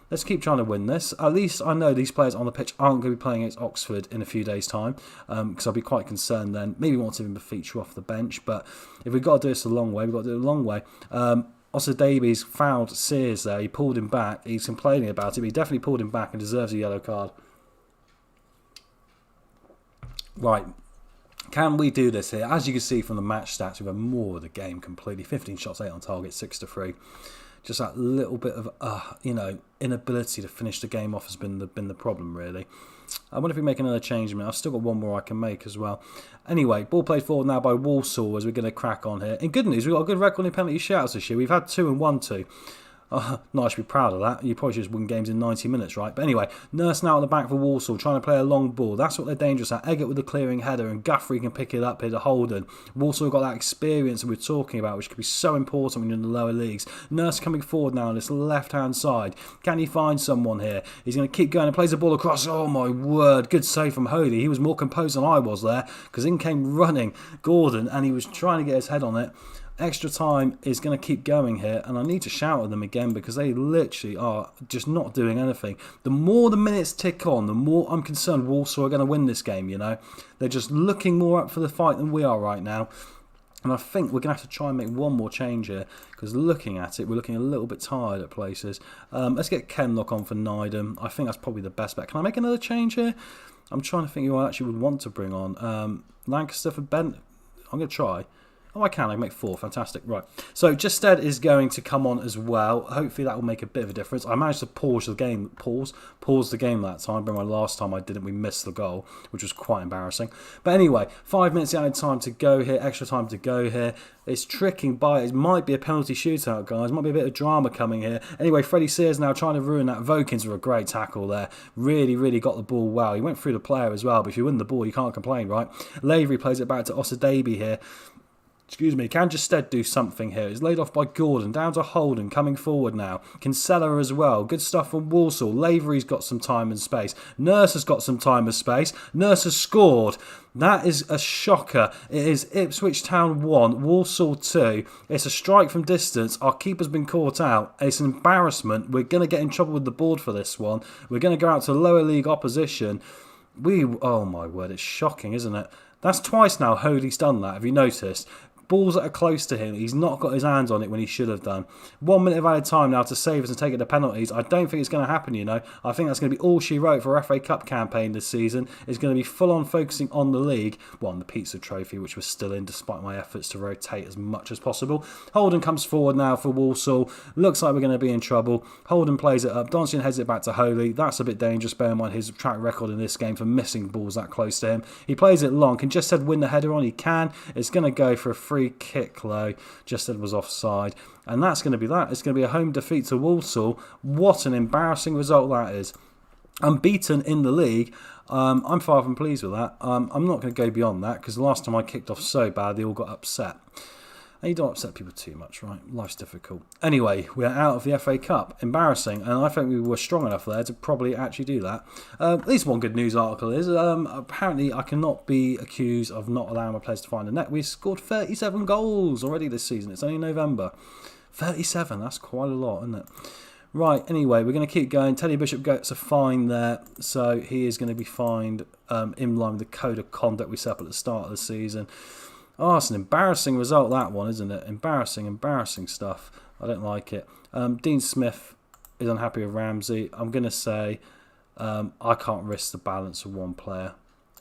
Let's keep trying to win this. At least I know these players on the pitch aren't going to be playing against Oxford in a few days' time, because I'll be quite concerned then. Maybe want him to feature off the bench, but if we've got to do this a long way, we've got to do it a long way. Davies fouled Sears there. He pulled him back. He's complaining about it, but he definitely pulled him back and deserves a yellow card. Right. Can we do this here? As you can see from the match stats, we've had more of the game completely. 15 shots, 8 on target, 6-3. Just that little bit of, inability to finish the game off has been the problem, really. I wonder if we make another change. I've still got one more I can make as well. Anyway, ball played forward now by Walsall as we're going to crack on here. In good news, we've got a good record in penalty shoutouts this year. We've had 2 and 1-2. Not actually proud of that. You probably should just win games in 90 minutes, right? But anyway, Nurse now at the back for Walsall, trying to play a long ball. That's what they're dangerous at. Eggert with the clearing header, and Guthrie can pick it up here to Holden. Walsall got that experience that we're talking about, which could be so important when you're in the lower leagues. Nurse coming forward now on this left-hand side. Can he find someone here? He's going to keep going and plays the ball across. Oh my word, good save from Holy. He was more composed than I was there, because in came running Gordon, and he was trying to get his head on it. Extra time is going to keep going here, and I need to shout at them again because they literally are just not doing anything. The more the minutes tick on, the more I'm concerned Walsall are going to win this game, you know. They're just looking more up for the fight than we are right now. And I think we're going to have to try and make one more change here, because looking at it, we're looking a little bit tired at places. Let's get Kenlock on for Nydam. I think that's probably the best bet. Can I make another change here? I'm trying to think who I actually would want to bring on. Lancaster for Bent. I'm going to try. Oh, I can make 4. Fantastic. Right. So Justed is going to come on as well. Hopefully that will make a bit of a difference. I managed to pause the game that time. But my last time I didn't, we missed the goal, which was quite embarrassing. But anyway, 5 minutes added time to go here. Extra time to go here. It's tricking by. It might be a penalty shootout, guys. Might be a bit of drama coming here. Anyway, Freddie Sears now trying to ruin that. Vokins with a great tackle there. Really, really got the ball well. He went through the player as well. But if you win the ball, you can't complain, right? Lavery plays it back to Osadabi here. Excuse me, can Justed do something here? He's laid off by Gordon, down to Holden, coming forward now. Kinsella as well, good stuff from Walsall. Lavery's got some time and space. Nurse has got some time and space. Nurse has scored. That is a shocker. It is Ipswich Town 1, Walsall 2. It's a strike from distance. Our keeper's been caught out. It's an embarrassment. We're going to get in trouble with the board for this one. We're going to go out to lower league opposition. Oh my word, it's shocking, isn't it? That's twice now Holy's done that, have you noticed? Balls that are close to him, he's not got his hands on it when he should have done. 1 minute of added time now to save us and take it to penalties. I don't think it's going to happen, you know. I think that's going to be all she wrote for her FA Cup campaign this season. It's going to be full on focusing on the league. Well, on the pizza trophy, which was still in despite my efforts to rotate as much as possible. Holden comes forward now for Walsall. Looks like we're going to be in trouble. Holden plays it up. Donson heads it back to Holy. That's a bit dangerous. Bear in mind his track record in this game for missing balls that close to him. He plays it long. Can Justed win the header on? He can. It's going to go for a free kick low. Justed was offside. And that's going to be that. It's going to be a home defeat to Walsall. What an embarrassing result that is. Unbeaten in the league. I'm far from pleased with that. I'm not going to go beyond that because the last time I kicked off so bad, they all got upset. And you don't upset people too much, right? Life's difficult. Anyway, we're out of the FA Cup. Embarrassing. And I think we were strong enough there to probably actually do that. At least one good news article is, apparently I cannot be accused of not allowing my players to find the net. We've scored 37 goals already this season. It's only November. 37, that's quite a lot, isn't it? Right, anyway, we're going to keep going. Teddy Bishop gets a fine there. So he is going to be fined in line with the code of conduct we set up at the start of the season. Oh, it's an embarrassing result, that one, isn't it? Embarrassing stuff. I don't like it. Dean Smith is unhappy with Ramsey. I'm going to say I can't risk the balance of one player.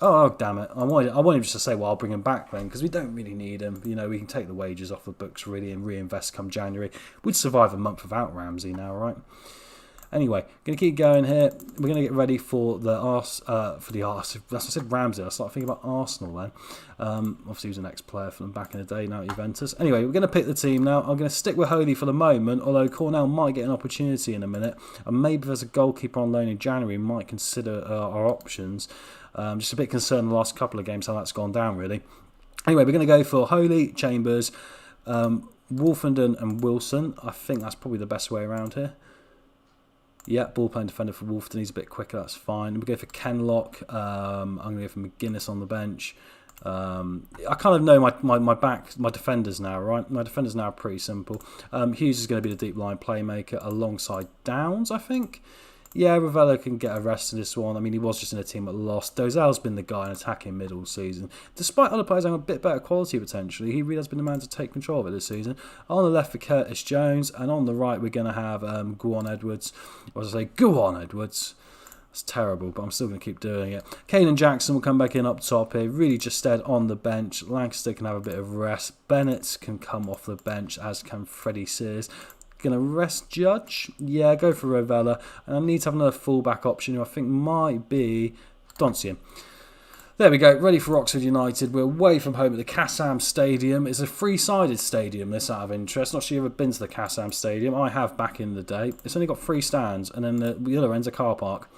Oh, damn it. I wanted him just to say, well, I'll bring him back then, because we don't really need him. You know, we can take the wages off the books, really, and reinvest come January. We'd survive a month without Ramsey now, right? Anyway, going to keep going here. We're going to get ready for the Arsenal. That's what I said, Ramsey. I started thinking about Arsenal then. Obviously, he was an ex-player for them back in the day, now at Juventus. Anyway, we're going to pick the team now. I'm going to stick with Holy for the moment, although Cornell might get an opportunity in a minute. And maybe if there's a goalkeeper on loan in January, we might consider our options. Just a bit concerned the last couple of games how that's gone down, really. Anyway, we're going to go for Holy, Chambers, Wolfenden and Wilson. I think that's probably the best way around here. Yeah, ball playing defender for Wolfenden. He's a bit quicker, that's fine. We go for Kenlock. I'm going to go for McGuinness on the bench. I kind of know my defenders now, right? My defenders now are pretty simple. Hughes is going to be the deep line playmaker alongside Downs, I think. Yeah, Ravella can get a rest in this one. I mean, he was just in a team that lost. Dozel's been the guy in attacking mid all season. Despite other players having a bit better quality potentially, he really has been the man to take control of it this season. On the left for Curtis Jones, and on the right we're going to have Guon Edwards. Or as I say, Guon Edwards. That's terrible, but I'm still going to keep doing it. Kane and Jackson will come back in up top here. Really just stead on the bench. Lancaster can have a bit of rest. Bennett can come off the bench, as can Freddie Sears. Going to rest Judge? Yeah, go for Rovella. And I need to have another fullback option who I think might be Doncian. There we go, ready for Oxford United. We're away from home at the Kassam Stadium. It's a three-sided stadium, this out of interest. Not sure you've ever been to the Kassam Stadium. I have back in the day. It's only got 3 stands, and then the other end's a car park,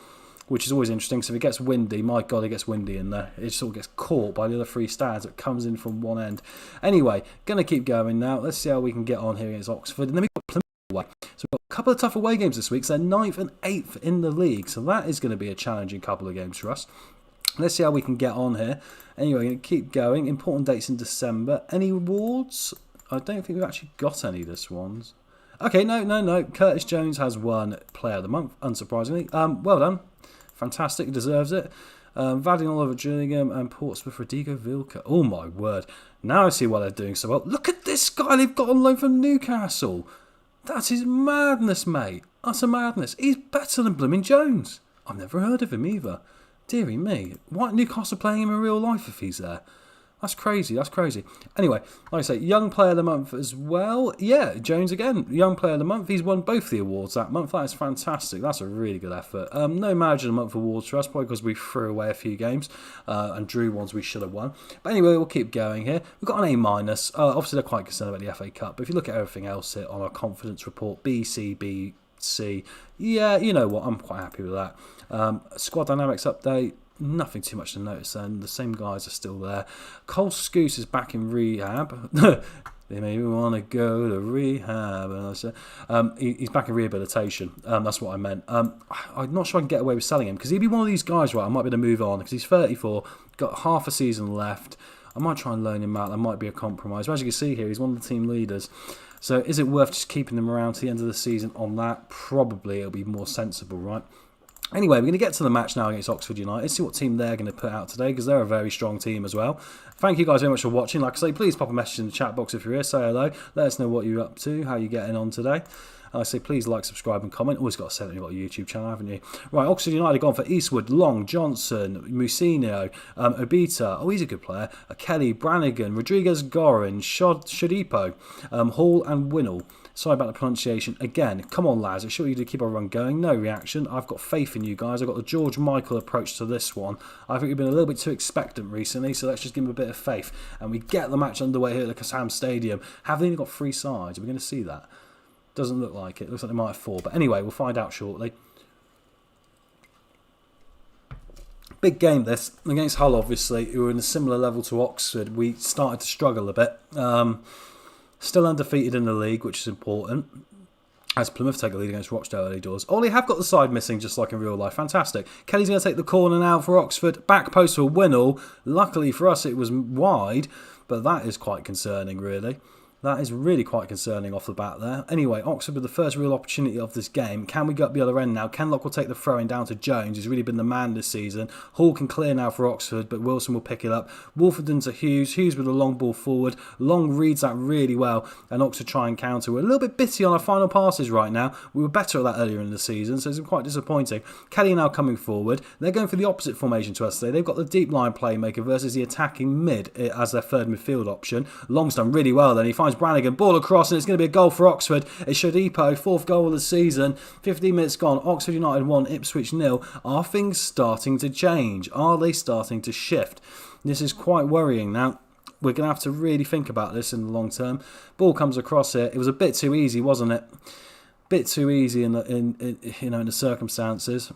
which is always interesting. So if it gets windy, my God, it gets windy in there. It sort of gets caught by the other 3 stands that comes in from one end. Anyway, going to keep going now. Let's see how we can get on here against Oxford. And then we've got Plymouth away. So we've got a couple of tough away games this week. So they're 9th and 8th in the league. So that is going to be a challenging couple of games for us. Let's see how we can get on here. Anyway, going to keep going. Important dates in December. Any awards? I don't think we've actually got any this ones. Okay, no. Curtis Jones has won Player of the Month, unsurprisingly. Well done. Fantastic, deserves it. Vadim Oliver Gillingham and Portsmouth Rodigo Vilca. Oh my word. Now I see why they're doing so well. Look at this guy they've got on loan from Newcastle. That is madness, mate. Utter madness. He's better than Blooming Jones. I've never heard of him either. Deary me. Why aren't Newcastle playing him in real life if he's there? That's crazy, that's crazy. Anyway, like I say, Young Player of the Month as well. Yeah, Jones again, Young Player of the Month. He's won both the awards that month. That is fantastic. That's a really good effort. No Manager of the Month awards for us, probably because we threw away a few games and drew ones we should have won. But anyway, we'll keep going here. We've got an A-. Obviously, they're quite concerned about the FA Cup. But if you look at everything else here on our confidence report, B, C, B, C. Yeah, you know what? I'm quite happy with that. Squad dynamics update. Nothing too much to notice then. The same guys are still there. Cole Scouse is back in rehab. They maybe want to go to rehab. He's back in rehabilitation. That's what I meant. I'm not sure I can get away with selling him because he'd be one of these guys, right? I might be able to move on because he's 34, got half a season left. I might try and loan him out. That might be a compromise. But as you can see here, he's one of the team leaders. So is it worth just keeping him around to the end of the season on that? Probably it'll be more sensible, right? Anyway, we're going to get to the match now against Oxford United, see what team they're going to put out today, because they're a very strong team as well. Thank you guys very much for watching. Like I say, please pop a message in the chat box if you're here, say hello, let us know what you're up to, how you're getting on today. I say please like, subscribe and comment. Always got to say that you've got a YouTube channel, haven't you? Right, Oxford United gone for Eastwood, Long, Johnson, Musinho, Obita, oh he's a good player, Kelly, Brannigan, Rodriguez, Gorin, Shodipo, Hall and Winnell. Sorry about the pronunciation. Again, come on lads, I sure you to keep our run going. No reaction. I've got faith in you guys. I've got the George Michael approach to this one. I think we've been a little bit too expectant recently, so let's just give him a bit of faith. And we get the match underway here at the Kassam Stadium. Have they only got 3 sides? Are we going to see that? Doesn't look like it. Looks like they might have 4. But anyway, we'll find out shortly. Big game this. Against Hull, obviously, who were in a similar level to Oxford. We started to struggle a bit. Still undefeated in the league, which is important. As Plymouth take the lead against Rochdale early doors. Oh, they have got the side missing, just like in real life. Fantastic. Kelly's going to take the corner now for Oxford. Back post for Winnell. Luckily for us, it was wide, but that is quite concerning, really. That is really quite concerning off the bat there. Anyway, Oxford with the first real opportunity of this game. Can we get up the other end now? Kenlock will take the throw-in down to Jones, who's really been the man this season. Hall can clear now for Oxford, but Wilson will pick it up. Wolfenden to Hughes. Hughes with a long ball forward. Long reads that really well, and Oxford try and counter. We're a little bit bitty on our final passes right now. We were better at that earlier in the season, so it's quite disappointing. Kelly now coming forward. They're going for the opposite formation to us today. They've got the deep line playmaker versus the attacking mid as their third midfield option. Long's done really well then. He finds Brannigan. Ball across, and it's going to be a goal for Oxford. It's Shodipo, fourth goal of the season. 15 minutes gone. Oxford United 1, Ipswich 0. Are things starting to change? Are they starting to shift? This is quite worrying now. We're going to have to really think about this in the long term. Ball comes across here. It was a bit too easy, wasn't it? Bit too easy in the circumstances.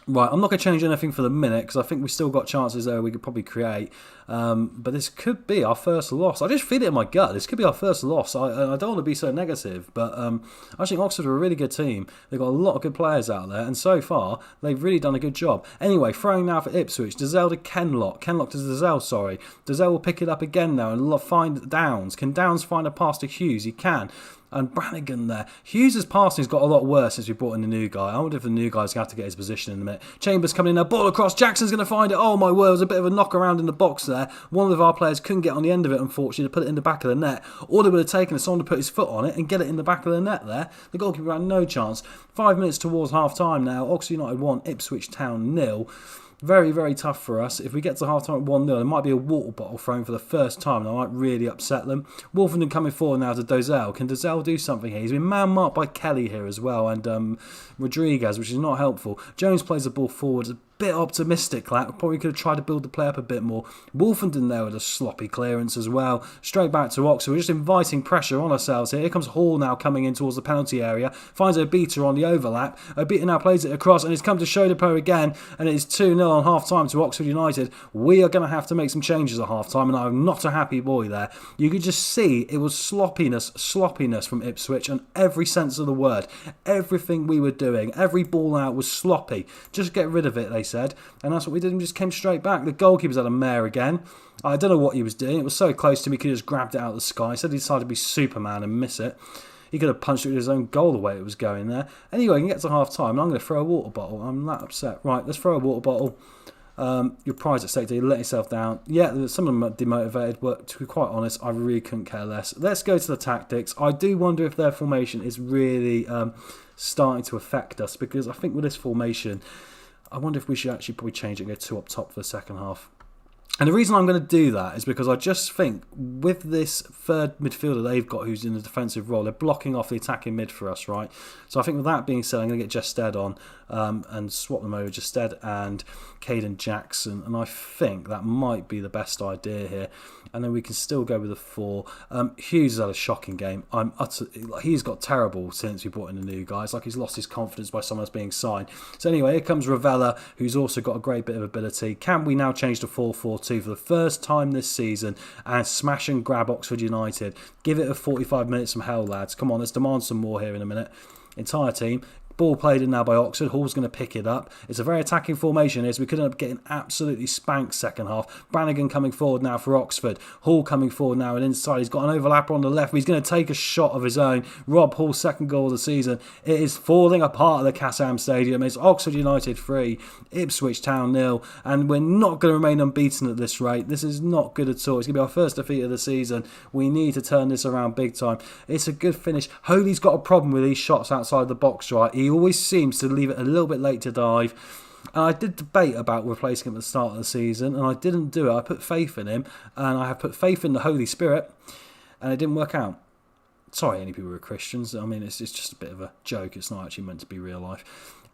Right, I'm not going to change anything for the minute because I think we've still got chances there we could probably create. But this could be our first loss. I just feel it in my gut. This could be our first loss. I don't want to be so negative, but I think Oxford are a really good team. They've got a lot of good players out there, and so far, they've really done a good job. Anyway, throwing now for Ipswich. Dazelle to Kenlock. Kenlock to Dazelle, sorry. Dazelle will pick it up again now and find Downs. Can Downs find a pass to Hughes? He can. And Brannigan there. Hughes' passing's got a lot worse since we brought in the new guy. I wonder if the new guy's going to have to get his position in a minute. Chambers coming in there. Ball across. Jackson's going to find it. Oh my word. It was a bit of a knock around in the box there. One of our players couldn't get on the end of it, unfortunately, to put it in the back of the net. All they would have taken is someone to put his foot on it and get it in the back of the net there. The goalkeeper had no chance. 5 minutes towards half time now. Oxford United 1, Ipswich Town 0. Very, very tough for us. If we get to half-time at 1-0, there might be a water bottle thrown for the first time. That might really upset them. Wolfenden coming forward now to Dozell. Can Dozell do something here? He's been man-marked by Kelly here as well, and Rodriguez, which is not helpful. Jones plays the ball forward. A bit optimistic, Clack. Probably could have tried to build the play up a bit more. Wolfenden there with a sloppy clearance as well. Straight back to Oxford. We're just inviting pressure on ourselves here. Here comes Hall now coming in towards the penalty area. Finds Obita on the overlap. Obita now plays it across, and it's come to Shodipo again, and it is 2-0 on half-time to Oxford United. We are going to have to make some changes at half-time, and I'm not a happy boy there. You could just see it was sloppiness from Ipswich on every sense of the word. Everything we were doing, every ball out was sloppy. Just get rid of it, they said, and that's what we did, and just came straight back. The goalkeeper's had a mare again. I don't know what he was doing. It was so close to me, he could have just grabbed it out of the sky. He said he decided to be Superman and miss it. He could have punched it with his own goal the way it was going there. Anyway, we can get to half time, and I'm going to throw a water bottle. I'm that upset. Right, let's throw a water bottle. Your prize at stake, do you let yourself down? Yeah, some of them are demotivated, but to be quite honest, I really couldn't care less. Let's go to the tactics. I do wonder if their formation is really starting to affect us, because I think with this formation, I wonder if we should actually probably change it and go 2 up top for the second half. And the reason I'm going to do that is because I just think with this third midfielder they've got who's in a defensive role, they're blocking off the attacking mid for us, right? So I think with that being said, I'm going to get Jested on and swap them over, Jested and Caden Jackson. And I think that might be the best idea here. And then we can still go with a 4. Hughes has had a shocking game. He's got terrible since we brought in the new guys. Like he's lost his confidence by someone else being signed. So anyway, here comes Ravella, who's also got a great bit of ability. Can we now change to 4-4-2 for the first time this season and smash and grab Oxford United? Give it a 45 minutes from hell, lads. Come on, let's demand some more here in a minute. Entire team. Ball played in now by Oxford. Hall's going to pick it up. It's a very attacking formation here, so we could end up getting absolutely spanked second half. Brannigan coming forward now for Oxford. Hall coming forward now and inside. He's got an overlapper on the left. He's going to take a shot of his own. Rob Hall's second goal of the season. It is falling apart at the Kassam Stadium. It's Oxford United 3, Ipswich Town 0, and we're not going to remain unbeaten at this rate. This is not good at all. It's going to be our first defeat of the season. We need to turn this around big time. It's a good finish. Holy's got a problem with these shots outside the box, right? He always seems to leave it a little bit late to dive. And I did debate about replacing him at the start of the season, and I didn't do it. I put faith in him, and I have put faith in the Holy Spirit, and it didn't work out. Sorry, any people who are Christians. I mean, it's just a bit of a joke. It's not actually meant to be real life.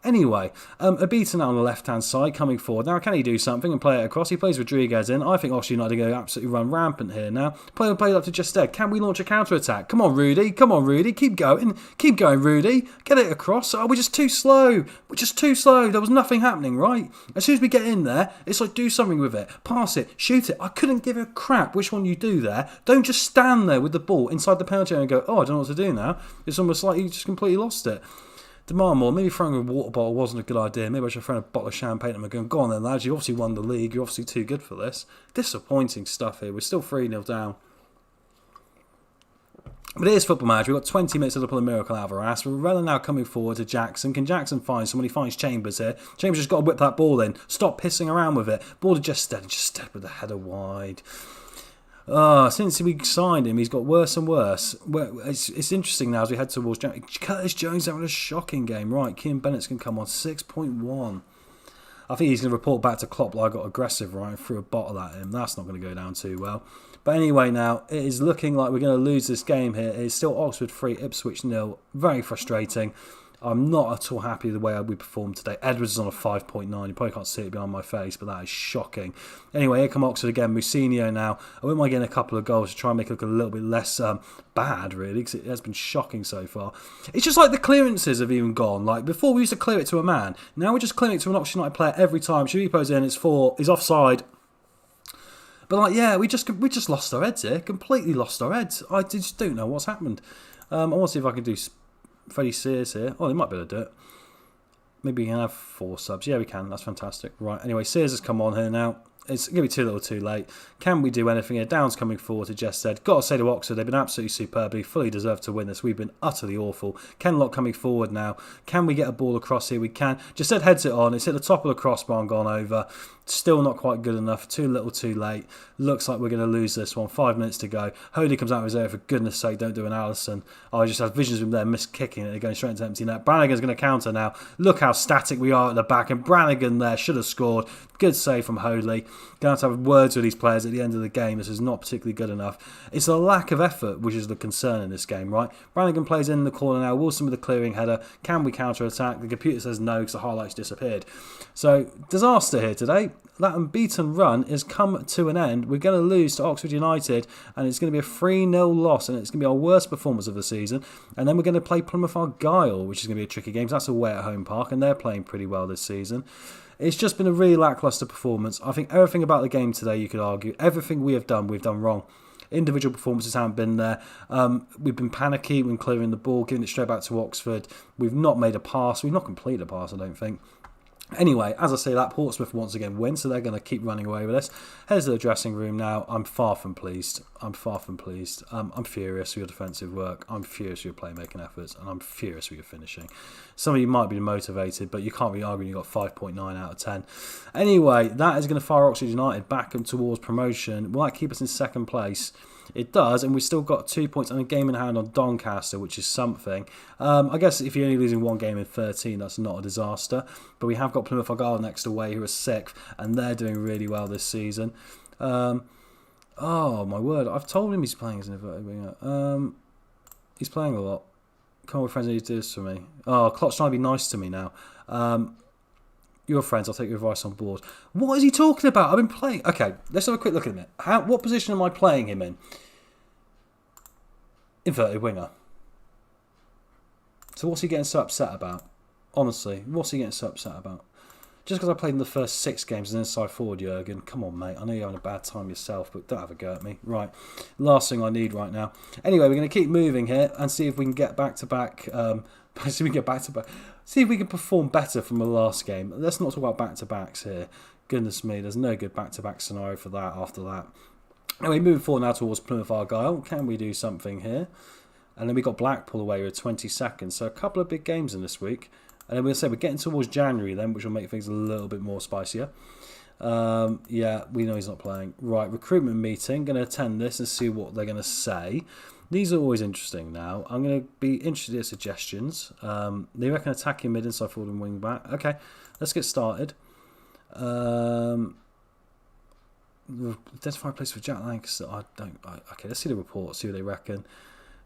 Anyway, Obita now on the left-hand side, coming forward. Now, can he do something and play it across? He plays Rodriguez in. I think Oxford United are going to absolutely run rampant here now. Play up to Justed. Can we launch a counter-attack? Come on, Rudy. Come on, Rudy. Keep going. Keep going, Rudy. Get it across. Oh, we're just too slow. We're just too slow. There was nothing happening, right? As soon as we get in there, it's like do something with it. Pass it. Shoot it. I couldn't give a crap which one you do there. Don't just stand there with the ball inside the penalty area and go, oh, I don't know what to do now. It's almost like you just completely lost it. Demand more. Maybe throwing a water bottle wasn't a good idea. Maybe I should have thrown a bottle of champagne at them and going, go on then, lads. You obviously won the league. You're obviously too good for this. Disappointing stuff here. We're still 3-0 down. But it is Football Manager. We've got 20 minutes to pull a miracle out of our ass. Varela now coming forward to Jackson. Can Jackson find someone? He finds Chambers here. Chambers just got to whip that ball in. Stop pissing around with it. Ball to just stead with the header wide. Since we signed him, he's got worse and worse. It's interesting now as we head towards Curtis Jones having a shocking game. Right, Kean Bennett's going to come on 6.1. I think he's going to report back to Klopp like I got aggressive, right, and threw a bottle at him. That's not going to go down too well. But anyway, now, it is looking like we're going to lose this game here. It's still Oxford 3, Ipswich 0. Very frustrating. I'm not at all happy with the way we performed today. Edwards is on a 5.9. You probably can't see it behind my face, but that is shocking. Anyway, here come Oxford again. Musinho now. I wouldn't mind getting a couple of goals to try and make it look a little bit less bad, really, because it has been shocking so far. It's just like the clearances have even gone. Like, before we used to clear it to a man. Now we're just clearing it to an Oxford United player every time. Sharipo's in, it's 4. He's offside. But, like, yeah, we just lost our heads here. Completely lost our heads. I just don't know what's happened. I want to see if I can do Freddie Sears here. Oh, they might be able to do it. Maybe we can have 4 subs. Yeah, we can. That's fantastic. Right, anyway, Sears has come on here now. It's going to be too little too late. Can we do anything here? Downs coming forward to Jess said. Got to say to Oxford, they've been absolutely superb. They fully deserve to win this. We've been utterly awful. Kenlock coming forward now. Can we get a ball across here? We can. Just said heads it on. It's hit the top of the crossbar and gone over. Still not quite good enough. Too little too late. Looks like we're going to lose this one. 5 minutes to go. Holy comes out of his area. For goodness sake, don't do an Allison. I just had visions of them there missed kicking it. They're going straight into empty net. Brannigan's going to counter now. Look how static we are at the back. And Brannigan there should have scored. Good save from Holy. Going to have words with these players at the end of the game. This is not particularly good enough. It's a lack of effort which is the concern in this game, right? Brannigan plays in the corner now. Wilson with the clearing header. Can we counter attack? The computer says no because the highlights disappeared. So disaster here today. That unbeaten run has come to an end. We're going to lose to Oxford United and it's going to be a 3-0 loss and it's going to be our worst performance of the season. And then we're going to play Plymouth Argyle, which is going to be a tricky game. So that's away at home park and they're playing pretty well this season. It's just been a really lacklustre performance. I think everything about the game today, you could argue, everything we have done, we've done wrong. Individual performances haven't been there. We've been panicky when clearing the ball, giving it straight back to Oxford. We've not made a pass. We've not completed a pass, I don't think. Anyway, as I say that, Portsmouth once again win, so they're going to keep running away with us. Here's the dressing room now. I'm far from pleased. I'm furious with your defensive work. I'm furious with your playmaking efforts, and I'm furious with your finishing. Some of you might be motivated, but you can't be arguing you got 5.9 out of 10. Anyway, that is going to fire Oxford United back and towards promotion. Will that keep us in second place? It does, and we've still got 2 points and a game in hand on Doncaster, which is something. I guess if you're only losing 1 game in 13, that's not a disaster. But we have got Plymouth Argyle next away, who are 6th, and they're doing really well this season. Oh, my word. I've told him he's playing as an inverted winger. He's playing a lot. Come on, friends, need to do this for me. Oh, Klopp's trying to be nice to me now. Your friends, I'll take your advice on board. What is he talking about? I've been playing... Okay, let's have a quick look at him. What position am I playing him in? Inverted winger. So what's he getting so upset about? Honestly, what's he getting so upset about? Just because I played in the first 6 games as an inside forward, Jurgen. Come on, mate. I know you're having a bad time yourself, but don't have a go at me. Right. Last thing I need right now. Anyway, we're going to keep moving here and see if we can get back-to-back... See if we can perform better from the last game. Let's not talk about back-to-backs here. Goodness me, there's no good back-to-back scenario for that after that. Anyway, moving forward now towards Plymouth Argyle. Can we do something here? And then we got Blackpool away with 20 seconds. So a couple of big games in this week. And then we'll say we're getting towards January then, which will make things a little bit more spicier. Yeah, we know he's not playing. Right, recruitment meeting. Going to attend this and see what they're going to say. These are always interesting now. I'm going to be interested in suggestions. They reckon attacking mid, inside forward and wing back. Okay, let's get started. Identify a place for Jack Lancaster. Okay, let's see the report, see what they reckon.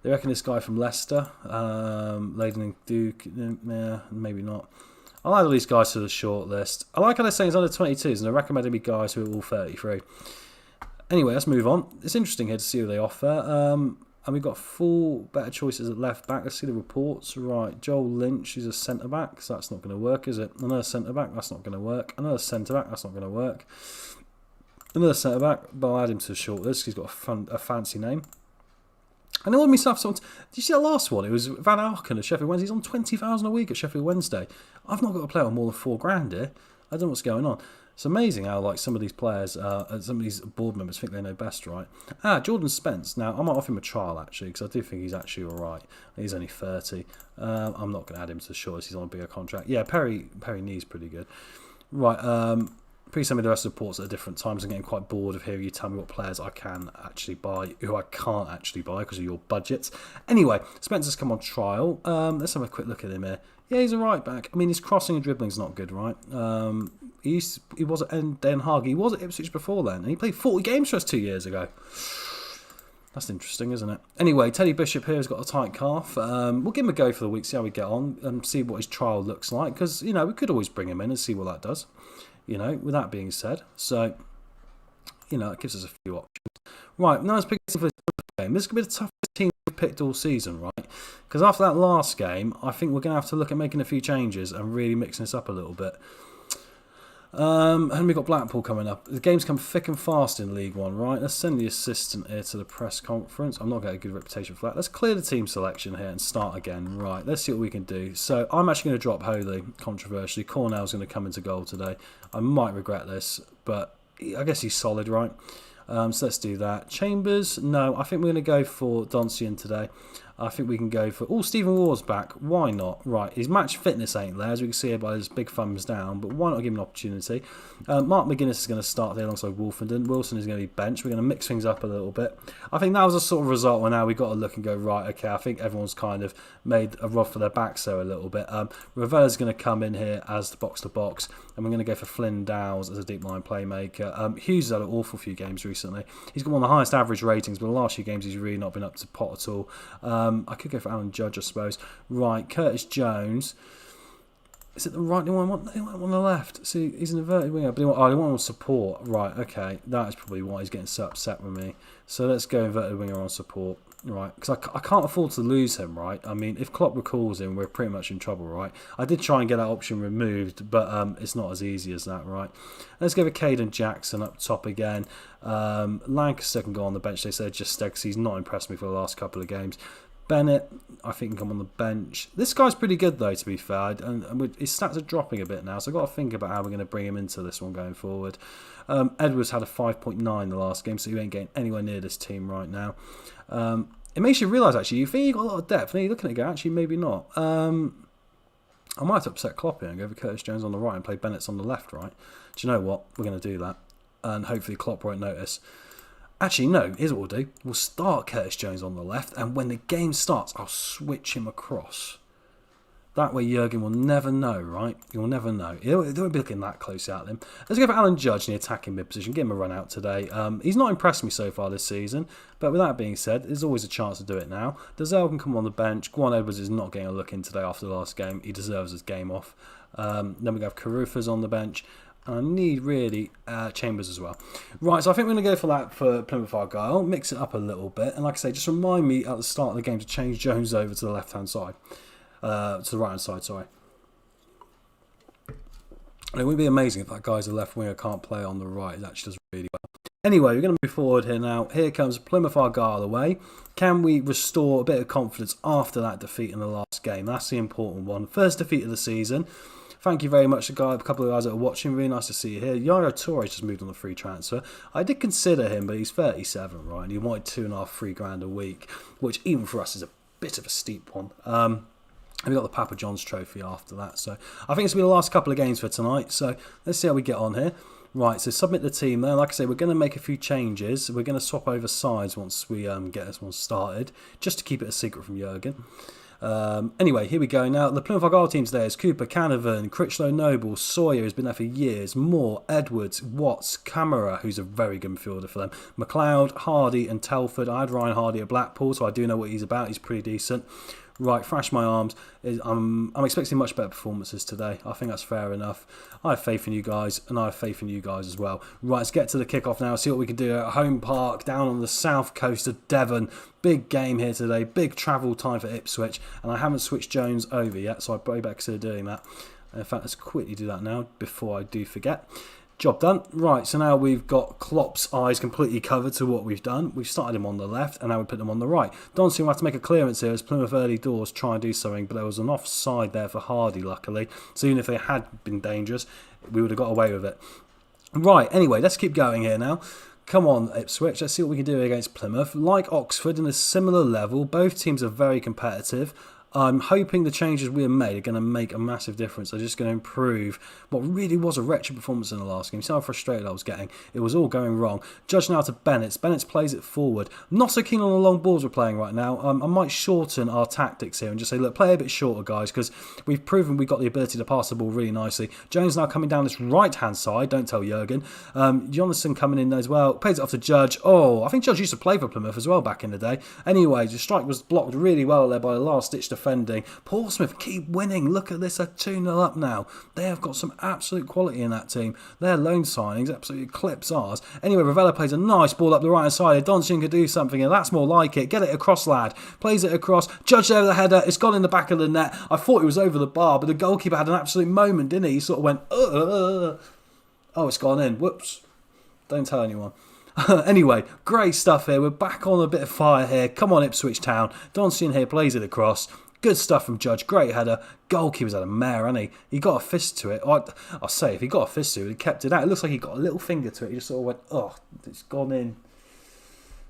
They reckon this guy from Leicester. Leyden and Duke. Nah, maybe not. I'll add all these guys to the short list. I like how they're saying he's under 22s and they're recommending me guys who are all 33. Anyway, let's move on. It's interesting here to see what they offer. And we've got 4 better choices at left back. Let's see the reports. Right, Joel Lynch is a centre back, so that's not going to work, is it? Another centre back, that's not going to work. Another centre back, that's not going to work. Another centre back, but I'll add him to the short list. He's got a fancy name. And I want myself someone. Did you see that last one? It was Van Arken at Sheffield Wednesday. He's on 20,000 a week at Sheffield Wednesday. I've not got a player on more than £4,000 here. I don't know what's going on. It's amazing how like some of these players, some of these board members think they know best, right? Jordan Spence. Now I might offer him a trial actually because I do think he's actually all right. He's only 30. I'm not going to add him to the shortlist. He's on a bigger contract. Yeah, Perry Nee's pretty good. Right. Please send me the rest of the reports at different times. I'm getting quite bored of hearing you tell me what players I can actually buy, who I can't actually buy because of your budgets. Anyway, Spencer's come on trial. Let's have a quick look at him here. Yeah, he's a right back. I mean, his crossing and dribbling's not good, right? He was at Den Haag. He was at Ipswich before then, and he played 40 games for us 2 years ago. That's interesting, isn't it? Anyway, Teddy Bishop here has got a tight calf. We'll give him a go for the week, see how we get on, and see what his trial looks like. Because, we could always bring him in and see what that does. With that being said. So, it gives us a few options. Right, now let's pick this for this game. This is going to be the toughest team we've picked all season, right? Because after that last game, I think we're going to have to look at making a few changes and really mixing this up a little bit. And we've got Blackpool coming up. The games come thick and fast in League One, right? Let's send the assistant here to the press conference. I'm not getting a good reputation for that. Let's clear the team selection here and start again. Right, let's see what we can do. So I'm actually going to drop Holy, controversially. Cornell's going to come into goal today. I might regret this, but I guess he's solid, right? So let's do that. Chambers, no, I think we're going to go for Doncian today. I think we can go for... Oh, Stephen Ward's back. Why not? Right, his match fitness ain't there, as we can see here by his big thumbs down, but why not give him an opportunity? Mark McGuinness is going to start there alongside Wolfenden. Wilson is going to be benched. We're going to mix things up a little bit. I think that was a sort of result where now we've got to look and go, right, okay, I think everyone's kind of made a rod for their backs there a little bit. Ravella's going to come in here as the box-to-box, and we're going to go for Flynn Dowes as a deep line playmaker. Hughes has had an awful few games recently. He's got one of the highest average ratings, but the last few games he's really not been up to pot at all. I could go for Alan Judge, I suppose. Right, Curtis Jones. Is it the right one? They want him on the left. See, he's an inverted winger, but they want him on support. Right, okay. That is probably why he's getting so upset with me. So let's go inverted winger on support. Right, because I can't afford to lose him, right? I mean, if Klopp recalls him, we're pretty much in trouble, right? I did try and get that option removed, but it's not as easy as that, right? Let's go with Caden Jackson up top again. Lancaster can go on the bench, they said, just because he's not impressed me for the last couple of games. Bennett, I think, can come on the bench. This guy's pretty good, though, to be fair. And his stats are dropping a bit now, so I've got to think about how we're going to bring him into this one going forward. Edwards had a 5.9 the last game, so you ain't getting anywhere near this team right now. It makes you realise, actually, you think you've got a lot of depth, and you're looking at it, actually, maybe not. I might have to upset Klopp here and go for Curtis Jones on the right and play Bennett's on the left, right? Do you know what? We're going to do that. And hopefully Klopp won't notice. Actually, no, here's what we'll do. We'll start Curtis Jones on the left, and when the game starts, I'll switch him across. That way Jurgen will never know, right? You'll never know. They won't be looking that close at him. Let's go for Alan Judge in the attacking mid position. Give him a run out today. He's not impressed me so far this season, but with that being said, there's always a chance to do it now. Dazelle can come on the bench. Guan Edwards is not getting a look in today after the last game. He deserves his game off. Then we have Caruthers on the bench. And I need really Chambers as well. Right, so I think we're going to go for that for Plymouth Argyle. Mix it up a little bit. And like I say, just remind me at the start of the game to change Jones over to the left-hand side. To the right-hand side, sorry. And it would be amazing if that guy's a left winger can't play on the right. It actually does really well. Anyway, we're going to move forward here now. Here comes Plymouth Argyle away. Can we restore a bit of confidence after that defeat in the last game? That's the important one. First defeat of the season. Thank you very much, a couple of guys that are watching. Really nice to see you here. Yaya Torres just moved on the free transfer. I did consider him, but he's 37, right? And he wanted $2,500 a week, which even for us is a bit of a steep one. And we got the Papa John's trophy after that. So I think it's going to be the last couple of games for tonight. So let's see how we get on here. Right, so submit the team there. Like I say, we're going to make a few changes. We're going to swap over sides once we get this one started, just to keep it a secret from Jurgen. Anyway, here we go now. The Plymouth Argyle team today is Cooper, Canavan, Critchlow Noble, Sawyer, who's been there for years, Moore, Edwards, Watts, Camara, who's a very good midfielder for them, McLeod, Hardy and Telford. I had Ryan Hardy at Blackpool, so I do know what he's about. He's pretty decent. Right, thrash my arms. I'm expecting much better performances today. I think that's fair enough. I have faith in you guys, and I have faith in you guys as well. Right, let's get to the kickoff now. See what we can do at Home Park, down on the south coast of Devon. Big game here today. Big travel time for Ipswich, and I haven't switched Jones over yet, so I probably better consider doing that. In fact, let's quickly do that now before I do forget. Job done. Right, so now we've got Klopp's eyes completely covered to what we've done. We've started him on the left, and now we put him on the right. Donson will have to make a clearance here as Plymouth early doors try and do something, but there was an offside there for Hardy, luckily. So even if they had been dangerous, we would have got away with it. Right, anyway, let's keep going here now. Come on, Ipswich, let's see what we can do against Plymouth. Like Oxford, in a similar level, both teams are very competitive. I'm hoping the changes we have made are going to make a massive difference. They're just going to improve what really was a wretched performance in the last game. See how frustrated I was getting? It was all going wrong. Judge now to Bennett. Bennett plays it forward. Not so keen on the long balls we're playing right now. I might shorten our tactics here and just say, look, play a bit shorter, guys, because we've proven we've got the ability to pass the ball really nicely. Jones now coming down this right-hand side. Don't tell Jurgen. Jonathan coming in as well. Plays it off to Judge. Oh, I think Judge used to play for Plymouth as well back in the day. Anyway, the strike was blocked really well there by the last-ditch defending. Portsmouth keep winning. Look at this, they're 2-0 up now. They have got some absolute quality in that team. Their loan signings absolutely eclipse ours. Anyway, Ravella plays a nice ball up the right hand side. Donson could do something, and that's more like it. Get it across, lad. Plays it across. Judge there with the header. It's gone in the back of the net. I thought it was over the bar, but the goalkeeper had an absolute moment, didn't he? He sort of went, oh, it's gone in. Whoops. Don't tell anyone. Anyway, great stuff here. We're back on a bit of fire here. Come on, Ipswich Town. Donson here plays it across. Good stuff from Judge. Great header. Goalkeeper's had a mare, hasn't he? He got a fist to it. I'll say, if he got a fist to it, he kept it out. It looks like he got a little finger to it. He just sort of went, oh, it's gone in.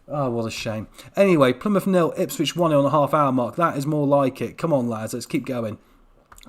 Oh, what a shame. Anyway, Plymouth 0, Ipswich 1 on the half-hour mark. That is more like it. Come on, lads. Let's keep going.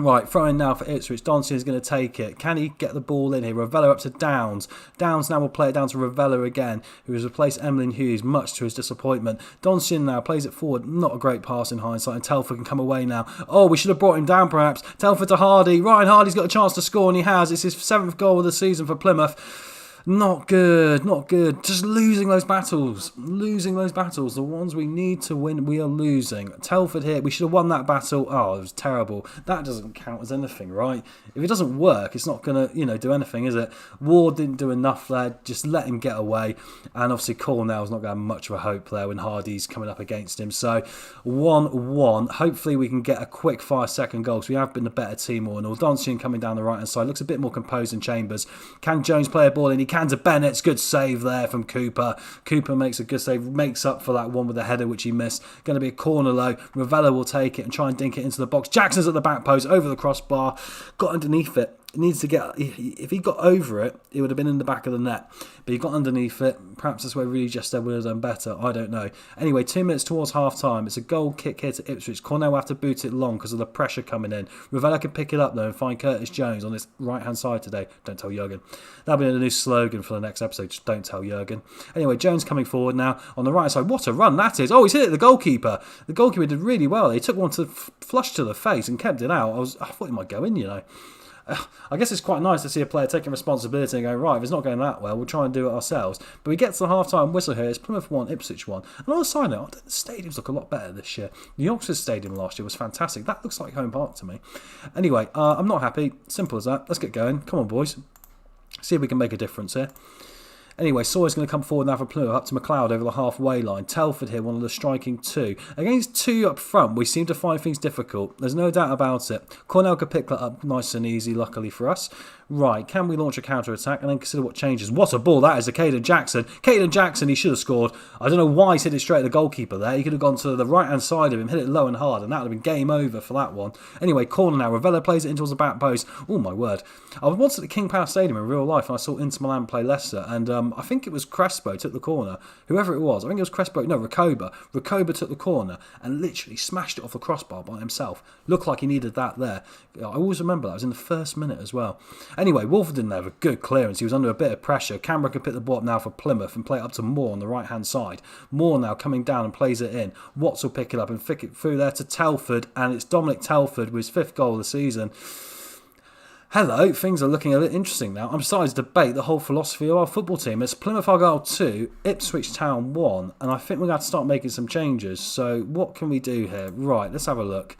Right, throwing now for Ipswich. Donson is going to take it. Can he get the ball in here? Ravella up to Downs. Downs now will play it down to Ravella again, who has replaced Emlyn Hughes, much to his disappointment. Donson now plays it forward. Not a great pass in hindsight, and Telford can come away now. Oh, we should have brought him down perhaps. Telford to Hardy. Ryan Hardy's got a chance to score, and he has. It's his 7th goal of the season for Plymouth. Not good, not good. Just losing those battles. Losing those battles. The ones we need to win, we are losing. Telford here, we should have won that battle. Oh, it was terrible. That doesn't count as anything, right? If it doesn't work, it's not going to, do anything, is it? Ward didn't do enough there. Just let him get away. And obviously Cornell's not going to have much of a hope there when Hardy's coming up against him. So 1-1. Hopefully we can get a quick fire second goal, because we have been the better team all in all. Donson coming down the right-hand side. Looks a bit more composed than Chambers. Can Jones play a ball in? He can to Bennett's. Good save there from Cooper. Cooper makes a good save, makes up for that one with the header which he missed. Going to be a corner low. Ravella will take it and try and dink it into the box. Jackson's at the back post, over the crossbar, got underneath it. It needs to get, if he got over it, it would have been in the back of the net. But he got underneath it. Perhaps that's where really just would have done better. I don't know. Anyway, 2 minutes towards half time. It's a goal kick here to Ipswich. Cornell will have to boot it long because of the pressure coming in. Ravella can pick it up though and find Curtis Jones on this right hand side today. Don't tell Jurgen. That'll be the new slogan for the next episode. Just don't tell Jurgen. Anyway, Jones coming forward now on the right side. What a run that is. Oh, he's hit it, the goalkeeper. The goalkeeper did really well. He took one to flush to the face and kept it out. I thought he might go in, I guess it's quite nice to see a player taking responsibility and going, right, if it's not going that well, we'll try and do it ourselves. But we get to the half-time whistle here. It's Plymouth 1, Ipswich 1. And on a side note, the stadiums look a lot better this year. The Oxford Stadium last year was fantastic. That looks like home park to me. Anyway, I'm not happy. Simple as that. Let's get going. Come on, boys. See if we can make a difference here. Anyway, Sawyer's going to come forward now for Plymouth, up to McLeod over the halfway line. Telford here, one of the striking 2. Against 2 up front, we seem to find things difficult. There's no doubt about it. Cornell could pick that up nice and easy, luckily for us. Right, can we launch a counter-attack and then consider what changes? What a ball that is to Caden Jackson. Caden Jackson, he should have scored. I don't know why he hit it straight at the goalkeeper there. He could have gone to the right-hand side of him, hit it low and hard, and that would have been game over for that one. Anyway, corner now. Ravella plays it into the back post. Oh, my word. I was once at the King Power Stadium in real life, and I saw Inter Milan play Leicester, and I think it was Crespo took the corner. Whoever it was. I think it was Crespo. No, Recoba. Recoba took the corner and literally smashed it off the crossbar by himself. Looked like he needed that there. I always remember that. It was in the first minute as well. Anyway, Wolford didn't have a good clearance. He was under a bit of pressure. Canberra can pick the ball up now for Plymouth and play it up to Moore on the right-hand side. Moore now coming down and plays it in. Watts will pick it up and flick it through there to Telford, and it's Dominic Telford with his 5th goal of the season. Hello, things are looking a bit interesting now. I'm starting to debate the whole philosophy of our football team. It's Plymouth Argyle 2, Ipswich Town 1, and I think we're going to have to start making some changes. So what can we do here? Right, let's have a look.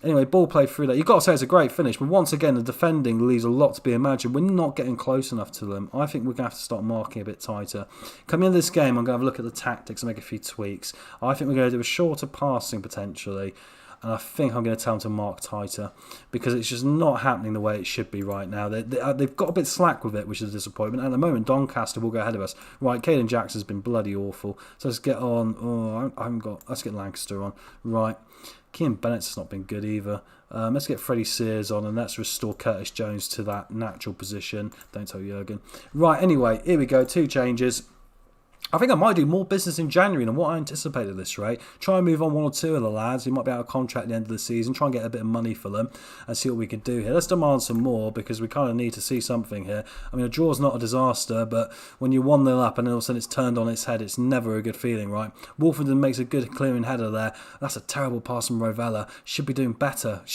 Anyway, ball played through there. You've got to say it's a great finish, but once again, the defending leaves a lot to be imagined. We're not getting close enough to them. I think we're going to have to start marking a bit tighter. Coming into this game, I'm going to have a look at the tactics and make a few tweaks. I think we're going to do a shorter passing, potentially. And I think I'm going to tell them to mark tighter because it's just not happening the way it should be right now. They've got a bit slack with it, which is a disappointment. At the moment, Doncaster will go ahead of us. Right, Caden Jackson's been bloody awful. So let's get on. Oh, I haven't got. Let's get Lancaster on. Right. Kean Bennett's not been good either. Let's get Freddie Sears on and let's restore Curtis Jones to that natural position. Don't tell Jurgen. Right, anyway, here we go. 2 changes. I think I might do more business in January than what I anticipated at this rate. Try and move on 1 or 2 of the lads who might be out of contract at the end of the season. Try and get a bit of money for them and see what we can do here. Let's demand some more because we kind of need to see something here. I mean, a draw's not a disaster, but when you're 1-0 up and then all of a sudden it's turned on its head, it's never a good feeling, right? Wolfenden makes a good clearing header there. That's a terrible pass from Rovella. Should be doing better. We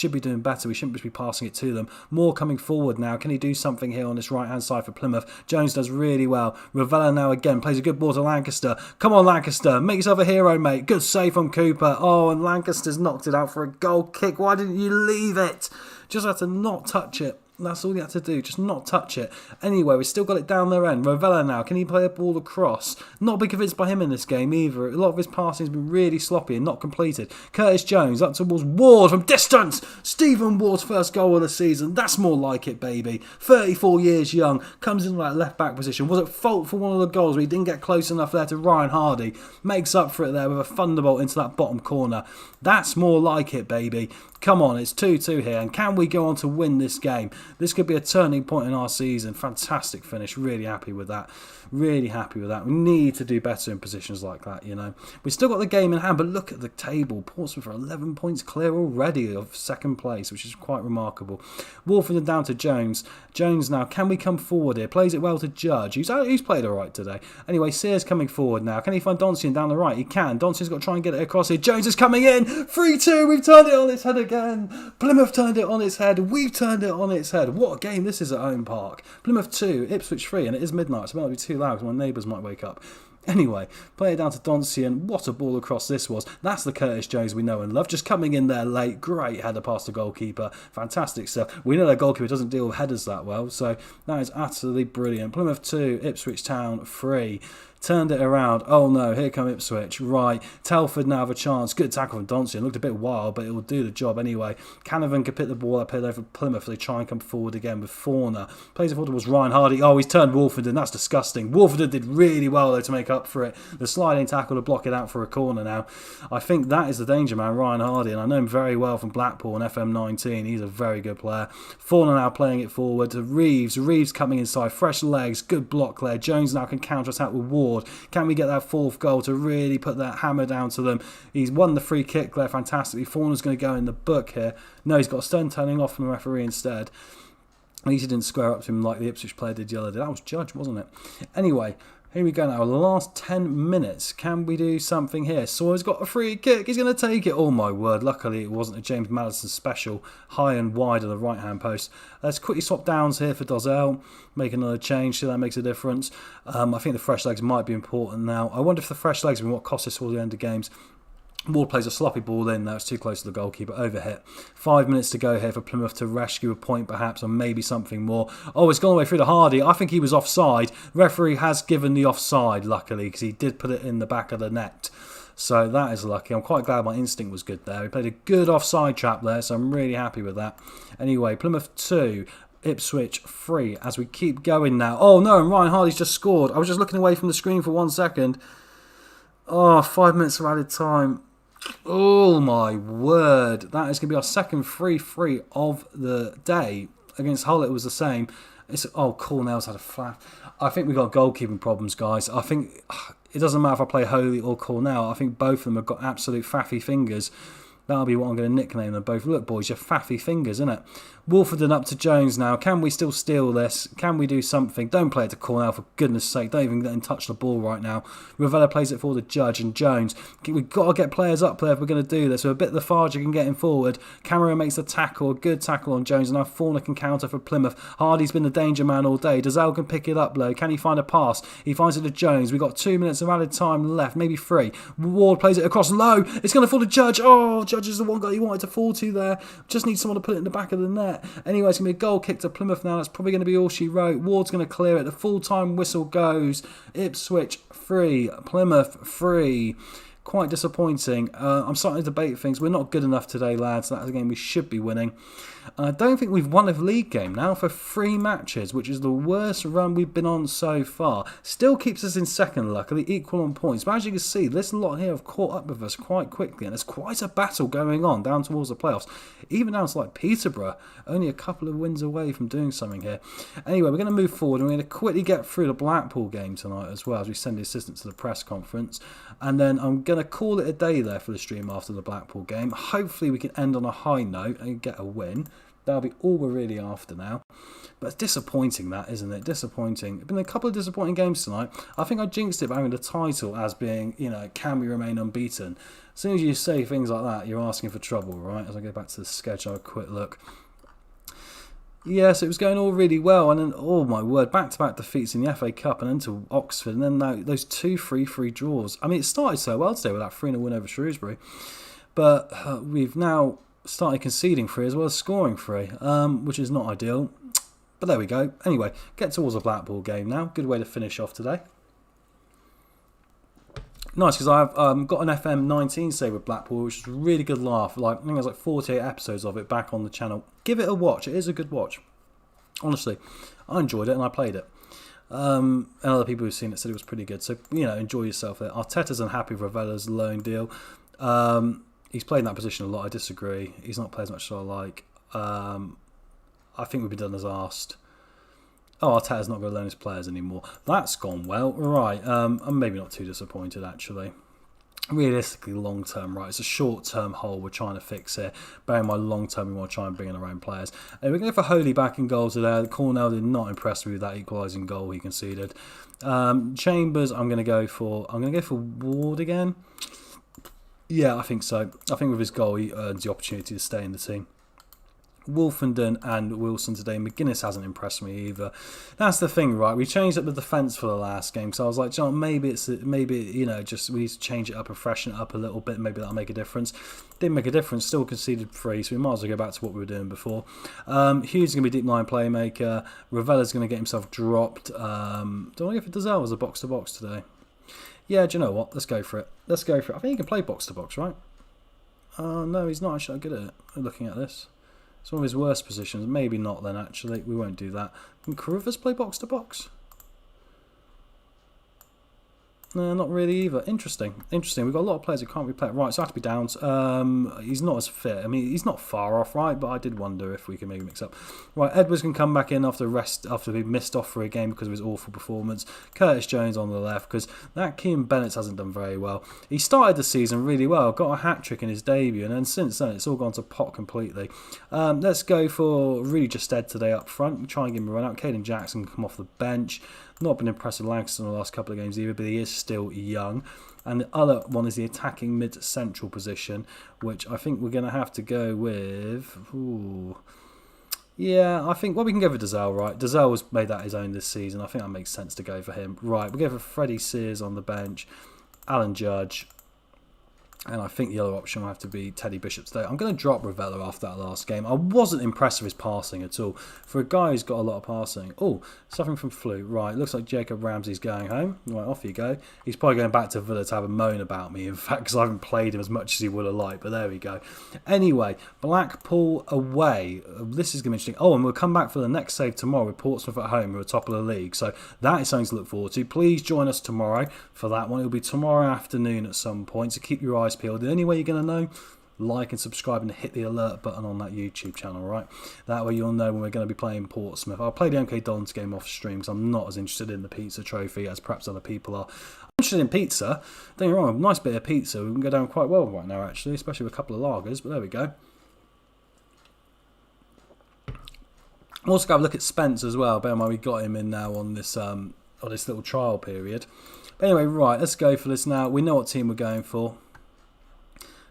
shouldn't just be passing it to them. Moore coming forward now. Can he do something here on this right-hand side for Plymouth? Jones does really well. Rovella now again plays a good ball to Lancaster. Come on, Lancaster. Make yourself a hero, mate. Good save from Cooper. Oh, and Lancaster's knocked it out for a goal kick. Why didn't you leave it? Just had to not touch it. That's all you had to do, just not touch it. Anyway, we still got it down their end. Rovella now, can he play a ball across? Not been convinced by him in this game either. A lot of his passing has been really sloppy and not completed. Curtis Jones up towards Ward from distance. Stephen Ward's first goal of the season. That's more like it, baby. 34 years young, comes in that left back position. Was at fault for one of the goals, but he didn't get close enough there to Ryan Hardy. Makes up for it there with a thunderbolt into that bottom corner. That's more like it, baby. Come on, it's 2-2 here, and can we go on to win this game? This could be a turning point in our season. Fantastic finish, really happy with that. Really happy with that. We need to do better in positions like that, you know. We've still got the game in hand, but look at the table. Portsmouth are 11 points clear already of second place, which is quite remarkable. Wolfenden down to Jones. Jones now, can we come forward here? Plays it well to Judge, who's played all right today. Anyway, Sears coming forward now. Can he find Donsian down the right? He can. Donsian's got to try and get it across here. Jones is coming in. 3-2. We've turned it on its head again. Plymouth turned it on its head. We've turned it on its head. What a game this is at Home Park. Plymouth 2, Ipswich 3, and it is midnight, so it might be too loud because my neighbours might wake up. Anyway, play it down to Donsian. What a ball across this was. That's the Curtis Jones we know and love. Just coming in there late. Great header past the goalkeeper. Fantastic stuff. We know their goalkeeper doesn't deal with headers that well, so that is utterly brilliant. Plymouth 2, Ipswich Town 3. Turned it around. Oh no, here come Ipswich. Right, Telford now have a chance. Good tackle from Donsian. Looked a bit wild, but it will do the job anyway. Canavan can pick the ball up here over Plymouth. They try and come forward again with Forner. Plays it forward towards Ryan Hardy. Oh, he's turned Wolfenden. That's disgusting. Wolfenden did really well though to make up for it. The sliding tackle to block it out for a corner now. I think that is the danger man, Ryan Hardy, and I know him very well from Blackpool and FM303. He's a very good player. Forner now playing it forward to Reeves. Reeves coming inside. Fresh legs. Good block there. Jones now can counter attack with Ward. Can we get that 4th goal to really put that hammer down to them? He's won the free kick there fantastically. Forner's going to go in the book here. No, he's got a stone turning off from the referee instead. At least he didn't square up to him like the Ipswich player did the other day. That was Judge, wasn't it? Anyway, here we go now. The last 10 minutes. Can we do something here? Sawyer's got a free kick. He's going to take it. Oh my word. Luckily it wasn't a James Madison special. High and wide of the right hand post. Let's quickly swap downs here for Dozell. Make another change. See, that makes a difference. I think the fresh legs might be important now. I wonder if the fresh legs have been what cost us all the end of games. Ward plays a sloppy ball in. That was too close to the goalkeeper. Overhit. 5 minutes to go here for Plymouth to rescue a point perhaps, or maybe something more. Oh, it's gone all the way through to Hardy. I think he was offside. Referee has given the offside, luckily, because he did put it in the back of the net. So that is lucky. I'm quite glad my instinct was good there. He played a good offside trap there, so I'm really happy with that. Anyway, Plymouth 2. Ipswich 3 as we keep going now. Oh no, and Ryan Hardy's just scored. I was just looking away from the screen for 1 second. Oh, 5 minutes of added time. Oh my word. That is going to be our second 3-3 of the day. Against Hull it was the same. Cornell's had a flat. I think we've got goalkeeping problems, guys. I think it doesn't matter if I play Holy or Cornell. I think both of them have got absolute faffy fingers. That'll be what I'm going to nickname them both. Look, boys, you're faffy fingers, isn't it? Wolfenden up to Jones now. Can we still steal this? Can we do something? Don't play it to Cornell, for goodness sake. Don't even let him touch the ball right now. Rovella plays it for the Judge and Jones. We've got to get players up there if we're going to do this. We're a bit lethargic in getting forward. Cameron makes a tackle, a good tackle on Jones. And now Forner can counter for Plymouth. Hardy's been the danger man all day. Dozell can pick it up though. Can he find a pass? He finds it to Jones. We've got 2 minutes of added time left, maybe 3. Ward plays it across low. It's going to fall to Judge. Oh, Judge is the one guy he wanted to fall to there. Just needs someone to put it in the back of the net. Anyway, it's going to be a goal kick to Plymouth now. That's probably going to be all she wrote. Ward's going to clear it. The full-time whistle goes. Ipswich 3, Plymouth 3. Quite disappointing. I'm starting to debate things. We're not good enough today, lads. That's a game we should be winning. And I don't think we've won a league game now for 3 matches, which is the worst run we've been on so far. Still keeps us in second, luckily, equal on points. But as you can see, this lot here have caught up with us quite quickly, and there's quite a battle going on down towards the playoffs. Even down to like Peterborough, only a couple of wins away from doing something here. Anyway, we're going to move forward, and we're going to quickly get through the Blackpool game tonight as well, as we send the assistant to the press conference. And then I'm going to call it a day there for the stream after the Blackpool game. Hopefully we can end on a high note and get a win. That'll be all we're really after now. But it's disappointing, that, isn't it? Disappointing. It's been a couple of disappointing games tonight. I think I jinxed it by having the title as being, you know, can we remain unbeaten? As soon as you say things like that, you're asking for trouble, right? As I go back to the sketch, I'll have a quick look. Yes, it was going all really well, and then, oh my word, back-to-back defeats in the FA Cup and then to Oxford, and then now those 2 3-3 draws. I mean, it started so well today with that 3-0 win over Shrewsbury, but we've now started conceding 3 as well as scoring 3, which is not ideal. But there we go. Anyway, get towards the Blackpool game now. Good way to finish off today. Nice, because I've got an FM303 save with Blackpool, which is a really good laugh. Like, I think there's like 48 episodes of it back on the channel. Give it a watch. It is a good watch. Honestly, I enjoyed it and I played it. And other people who've seen it said it was pretty good. So, you know, enjoy yourself there. Arteta's unhappy with Ravella's loan deal. He's played in that position a lot. I disagree. He's not played as much as I like. I think we've been done as asked. Oh, Arteta's not going to loan his players anymore. That's gone well. Right, I'm maybe not too disappointed, actually. Realistically, long-term, right, it's a short-term hole we're trying to fix here. Bearing in mind, long-term, we want to try and bring in our own players. And we're going to go for Holy back in goal today. Cornell did not impress me with that equalising goal he conceded. Chambers, I'm going to go for Ward again. Yeah, I think so. I think with his goal, he earns the opportunity to stay in the team. Wolfenden and Wilson today. McGuinness hasn't impressed me either. That's the thing, right? We changed up the defence for the last game, so I was like, John, maybe you know, just we need to change it up and freshen it up a little bit. Maybe that'll make a difference. Didn't make a difference. Still conceded 3, so we might as well go back to what we were doing before. Hughes is going to be deep line playmaker. Ravella's going to get himself dropped. Do I go for Dazelle as a box to box today? Yeah, do you know what? Let's go for it. I think he can play box to box, right? No, he's not actually good at it. Looking at this. It's one of his worst positions. Maybe not then, actually. We won't do that. Can Carruthers play box-to-box? No, not really either. Interesting. We've got a lot of players who can't replay it. Right, so I have to be Downs. He's not as fit. I mean, he's not far off, right? But I did wonder if we can maybe mix up. Right, Edwards can come back in after being missed off for a game because of his awful performance. Curtis Jones on the left because that Kean Bennett hasn't done very well. He started the season really well, got a hat-trick in his debut, and then since then it's all gone to pot completely. Let's go for really just Ed today up front. Try and give him a run out. Caden Jackson can come off the bench. Not been impressed with Langston in the last couple of games either, but he is still young. And the other one is the attacking mid-central position, which I think we're going to have to go with. Ooh. Yeah, I think, well, we can go for Dazelle, right? Dazelle has made that his own this season. I think that makes sense to go for him. Right, we'll go for Freddie Sears on the bench, Alan Judge. And I think the other option will have to be Teddy Bishop today. I'm going to drop Ravella after that last game. I wasn't impressed with his passing at all. For a guy who's got a lot of passing. Oh, suffering from flu. Right, looks like Jacob Ramsey's going home. Right, off you go. He's probably going back to Villa to have a moan about me, in fact, because I haven't played him as much as he would have liked. But there we go. Anyway, Blackpool away. This is going to be interesting. Oh, and we'll come back for the next save tomorrow with Portsmouth at home, who are top of the league. So that is something to look forward to. Please join us tomorrow for that one. It'll be tomorrow afternoon at some point, so keep your eyes peeled. The only way you're going to know, like and subscribe and hit the alert button on that YouTube channel, right? That way you'll know when we're going to be playing Portsmouth. I'll play the MK Dons game off stream because I'm not as interested in the pizza trophy as perhaps other people are. I'm interested in pizza. Don't get me wrong, a nice bit of pizza. We can go down quite well right now, actually, especially with a couple of lagers, but there we go. I'm also going to have a look at Spence as well. Bear in mind we got him in now on this little trial period. But anyway, right, let's go for this now. We know what team we're going for.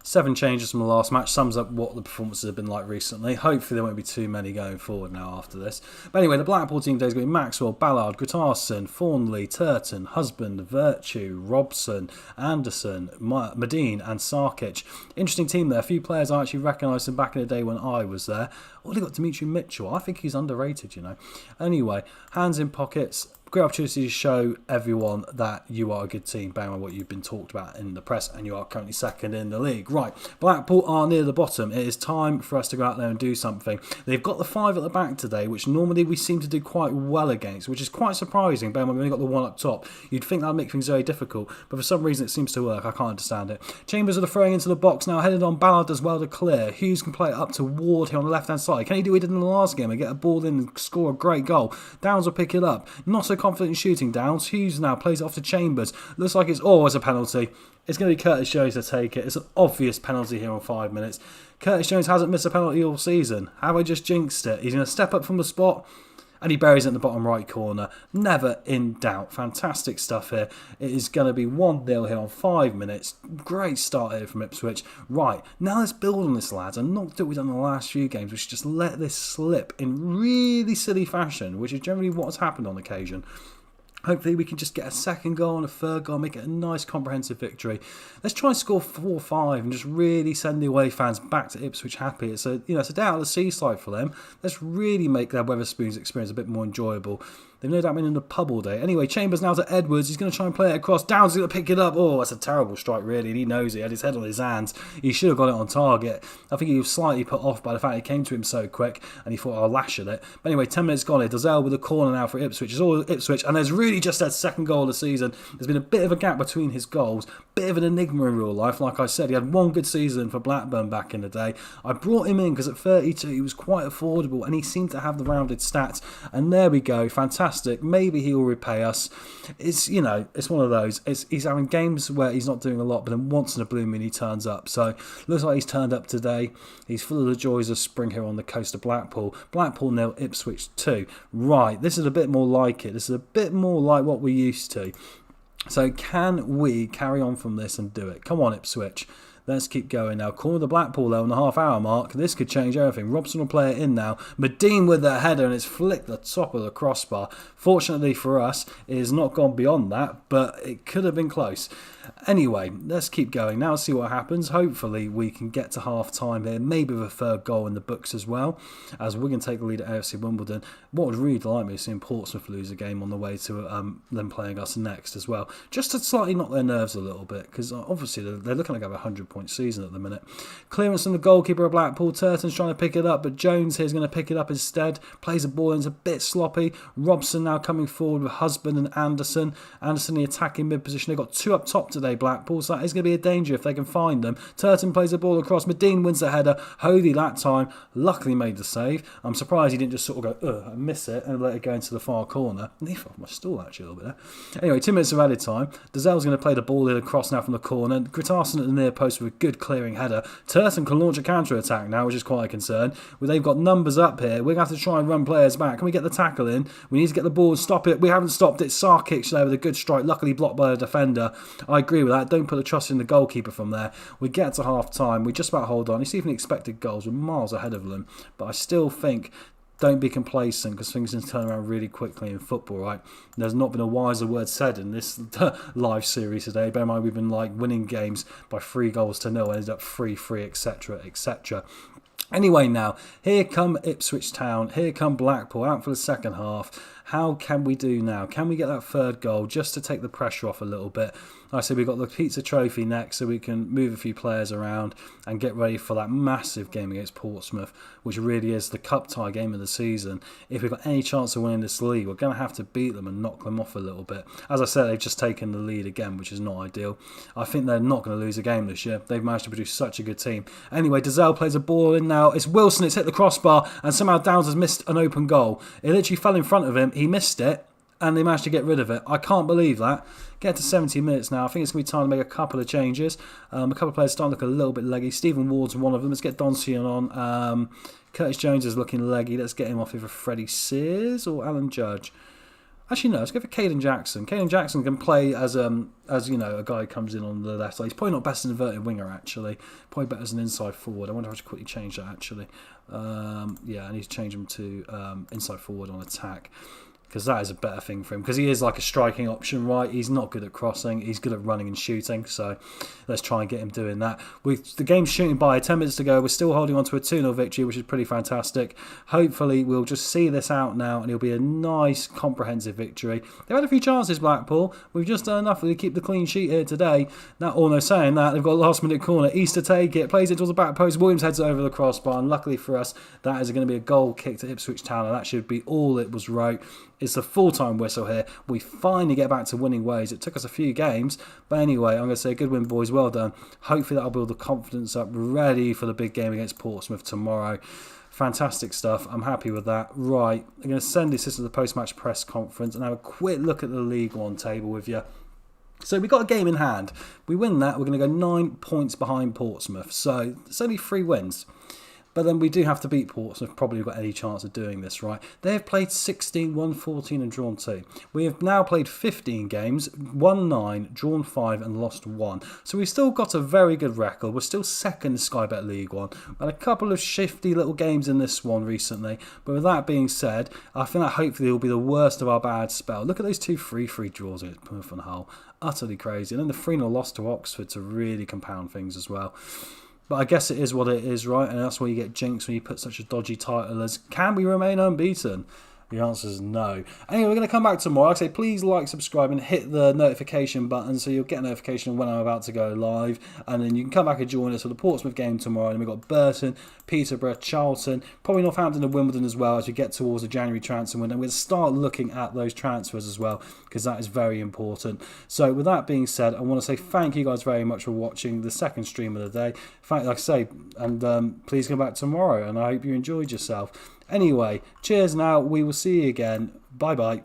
7 changes from the last match, sums up what the performances have been like recently. Hopefully there won't be too many going forward now after this. But anyway, the Blackpool team today is going to be Maxwell, Ballard, Guttarson, Thornley, Turton, Husband, Virtue, Robson, Anderson, Medine and Sarkic. Interesting team there. A few players I actually recognised them back in the day when I was there. Oh, they got Dimitri Mitchell. I think he's underrated, you know. Anyway, hands in pockets. Great opportunity to show everyone that you are a good team, bearing on what you've been talked about in the press, and you are currently second in the league. Right, Blackpool are near the bottom. It is time for us to go out there and do something. They've got the 5 at the back today, which normally we seem to do quite well against, which is quite surprising, bearing on we've only got the 1 up top. You'd think that would make things very difficult, but for some reason it seems to work. I can't understand it. Chambers are throwing into the box now, headed on. Ballard as well to clear. Hughes can play it up to Ward here on the left-hand side. Can he do what he did in the last game and get a ball in and score a great goal? Downs will pick it up. Not so confident in shooting, Downs. Hughes now plays it off to Chambers. Looks like it's always a penalty. It's going to be Curtis Jones to take it. It's an obvious penalty here on 5 minutes. Curtis Jones hasn't missed a penalty all season. Have I just jinxed it? He's going to step up from the spot, and he buries it in the bottom right corner. Never in doubt. Fantastic stuff here. It is going to be 1-0 here on 5 minutes. Great start here from Ipswich. Right, now let's build on this, lads, and not do what we've done in the last few games, which is just let this slip in really silly fashion, which is generally what has happened on occasion. Hopefully we can just get a second goal and a third goal, make it a nice comprehensive victory. Let's try and score 4-5 and just really send the away fans back to Ipswich happy. It's a day out of the seaside for them. Let's really make their Wetherspoons experience a bit more enjoyable. They've no doubt been in the pub all day. Anyway, Chambers now to Edwards. He's going to try and play it across. Downs is going to pick it up. Oh, that's a terrible strike, really. And he knows it. He had his head on his hands. He should have got it on target. I think he was slightly put off by the fact it came to him so quick, and he thought, I'll lash at it. But anyway, 10 minutes gone here. Dazelle with a corner now for Ipswich. It's all Ipswich, and there's really just that second goal of the season. There's been a bit of a gap between his goals. Bit of an enigma in real life. Like I said, he had one good season for Blackburn back in the day. I brought him in because at 32 he was quite affordable, and he seemed to have the rounded stats. And there we go. Fantastic. Maybe he will repay us. It's one of those. He's having games where he's not doing a lot, but then once in a blue moon he turns up. So looks like he's turned up today. He's full of the joys of spring here on the coast of Blackpool. Blackpool 0, Ipswich 2. Right, this is a bit more like it. This is a bit more like what we're used to. So can we carry on from this and do it? Come on, Ipswich. Let's keep going now. Corner the Blackpool though on the half-hour mark. This could change everything. Robson will play it in now. Medine with the header, and it's flicked the top of the crossbar. Fortunately for us, it has not gone beyond that, but it could have been close. Anyway, let's keep going now, see what happens. Hopefully we can get to half-time here, maybe with a third goal in the books as well, as we're going to take the lead at AFC Wimbledon. What would really delight me is seeing Portsmouth lose a game on the way to them playing us next as well, just to slightly knock their nerves a little bit, because obviously they're looking like they have a 100-point season at the minute. Clearance from the goalkeeper of Blackpool. Turton's trying to pick it up, but Jones here is going to pick it up instead. Plays the ball in, it's a bit sloppy. Robson now coming forward with Husband and Anderson. Anderson the attacking mid-position. They've got 2 up top today, Blackpool, so that is going to be a danger if they can find them. Turton plays the ball across. Medine wins the header. Hovey that time luckily made the save. I'm surprised he didn't just sort of go, and miss it and let it go into the far corner. And he fell off my stool actually a little bit there. Anyway, 2 minutes of added time. Dazelle's going to play the ball in across now from the corner. Grittarson at the near post with a good clearing header. Turton can launch a counter-attack now, which is quite a concern. Well, they've got numbers up here. We're going to have to try and run players back. Can we get the tackle in? We need to get the ball and stop it. We haven't stopped it. Sarkic there with a good strike, luckily blocked by the defender. I agree with that. Don't put the trust in the goalkeeper from there. We get to half-time. We just about hold on. You see even expected goals. We're miles ahead of them. But I still think don't be complacent, because things can turn around really quickly in football, right? There's not been a wiser word said in this live series today. Bear in mind, we've been winning games by 3-0, ended up 3-3, etc., etc. Anyway, now, here come Ipswich Town, here come Blackpool, out for the second half. How can we do now? Can we get that third goal just to take the pressure off a little bit? Like I said, we've got the Pizza Trophy next, so we can move a few players around and get ready for that massive game against Portsmouth, which really is the cup tie game of the season. If we've got any chance of winning this league, we're going to have to beat them and knock them off a little bit. As I said, they've just taken the lead again, which is not ideal. I think they're not going to lose a game this year. They've managed to produce such a good team. Anyway, Dazelle plays a ball in now. It's Wilson, it's hit the crossbar, and somehow Downs has missed an open goal. It literally fell in front of him. He missed it, and they managed to get rid of it. I can't believe that. Get to 70 minutes now. I think it's going to be time to make a couple of changes. A couple of players starting to look a little bit leggy. Stephen Ward's one of them. Let's get Donsion on. Curtis Jones is looking leggy. Let's get him off either Freddie Sears or Alan Judge. Actually, no, let's go for Caden Jackson. Caden Jackson can play as a guy who comes in on the left side. He's probably not best as an inverted winger, actually. Probably better as an inside forward. I wonder if I should quickly change that, actually. I need to change him to inside forward on attack. because that is a better thing for him, because he is like a striking option, right? He's not good at crossing, he's good at running and shooting, so let's try and get him doing that. With the game shooting by 10 minutes to go, we're still holding on to a 2-0 victory, which is pretty fantastic. Hopefully we'll just see this out now and it'll be a nice comprehensive victory. They've had a few chances, Blackpool. We've just done enough to keep the clean sheet here today. Now, all no saying that, they've got a last minute corner. East to take it, plays it towards the back post. Williams heads over the crossbar, and luckily for us, that is going to be a goal kick to Ipswich Town, and that should be all it was wrote. It's the full-time whistle here. We finally get back to winning ways. It took us a few games, but anyway, I'm going to say good win, boys. Well done. Hopefully that'll build the confidence up, ready for the big game against Portsmouth tomorrow. Fantastic stuff. I'm happy with that. Right, I'm going to send this to the post-match press conference and have a quick look at the League One table with you. So we've got a game in hand. We win that, we're going to go 9 points behind Portsmouth. So it's only 3 wins. But then we do have to beat Portsmouth, probably got any chance of doing this, right? They have played 16, won 14 and drawn 2. We have now played 15 games, won 9, drawn 5 and lost 1. So we've still got a very good record. We're still second in Sky Bet League One. Had a couple of shifty little games in this one recently. But with that being said, I think that hopefully will be the worst of our bad spell. Look at those 2 3-3 draws against Plymouth and Hull. Utterly crazy. And then the 3-0 loss to Oxford to really compound things as well. But I guess it is what it is, right? And that's why you get jinxed when you put such a dodgy title as, can we remain unbeaten? The answer is no. Anyway, we're going to come back tomorrow. Like I say, please like, subscribe and hit the notification button so you'll get a notification when I'm about to go live. And then you can come back and join us for the Portsmouth game tomorrow. And we've got Burton, Peterborough, Charlton, probably Northampton and Wimbledon as well as we get towards the January transfer window. We'll start looking at those transfers as well because that is very important. So with that being said, I want to say thank you guys very much for watching the second stream of the day. Like I say, and please come back tomorrow and I hope you enjoyed yourself. Anyway, cheers now. We will see you again. Bye-bye.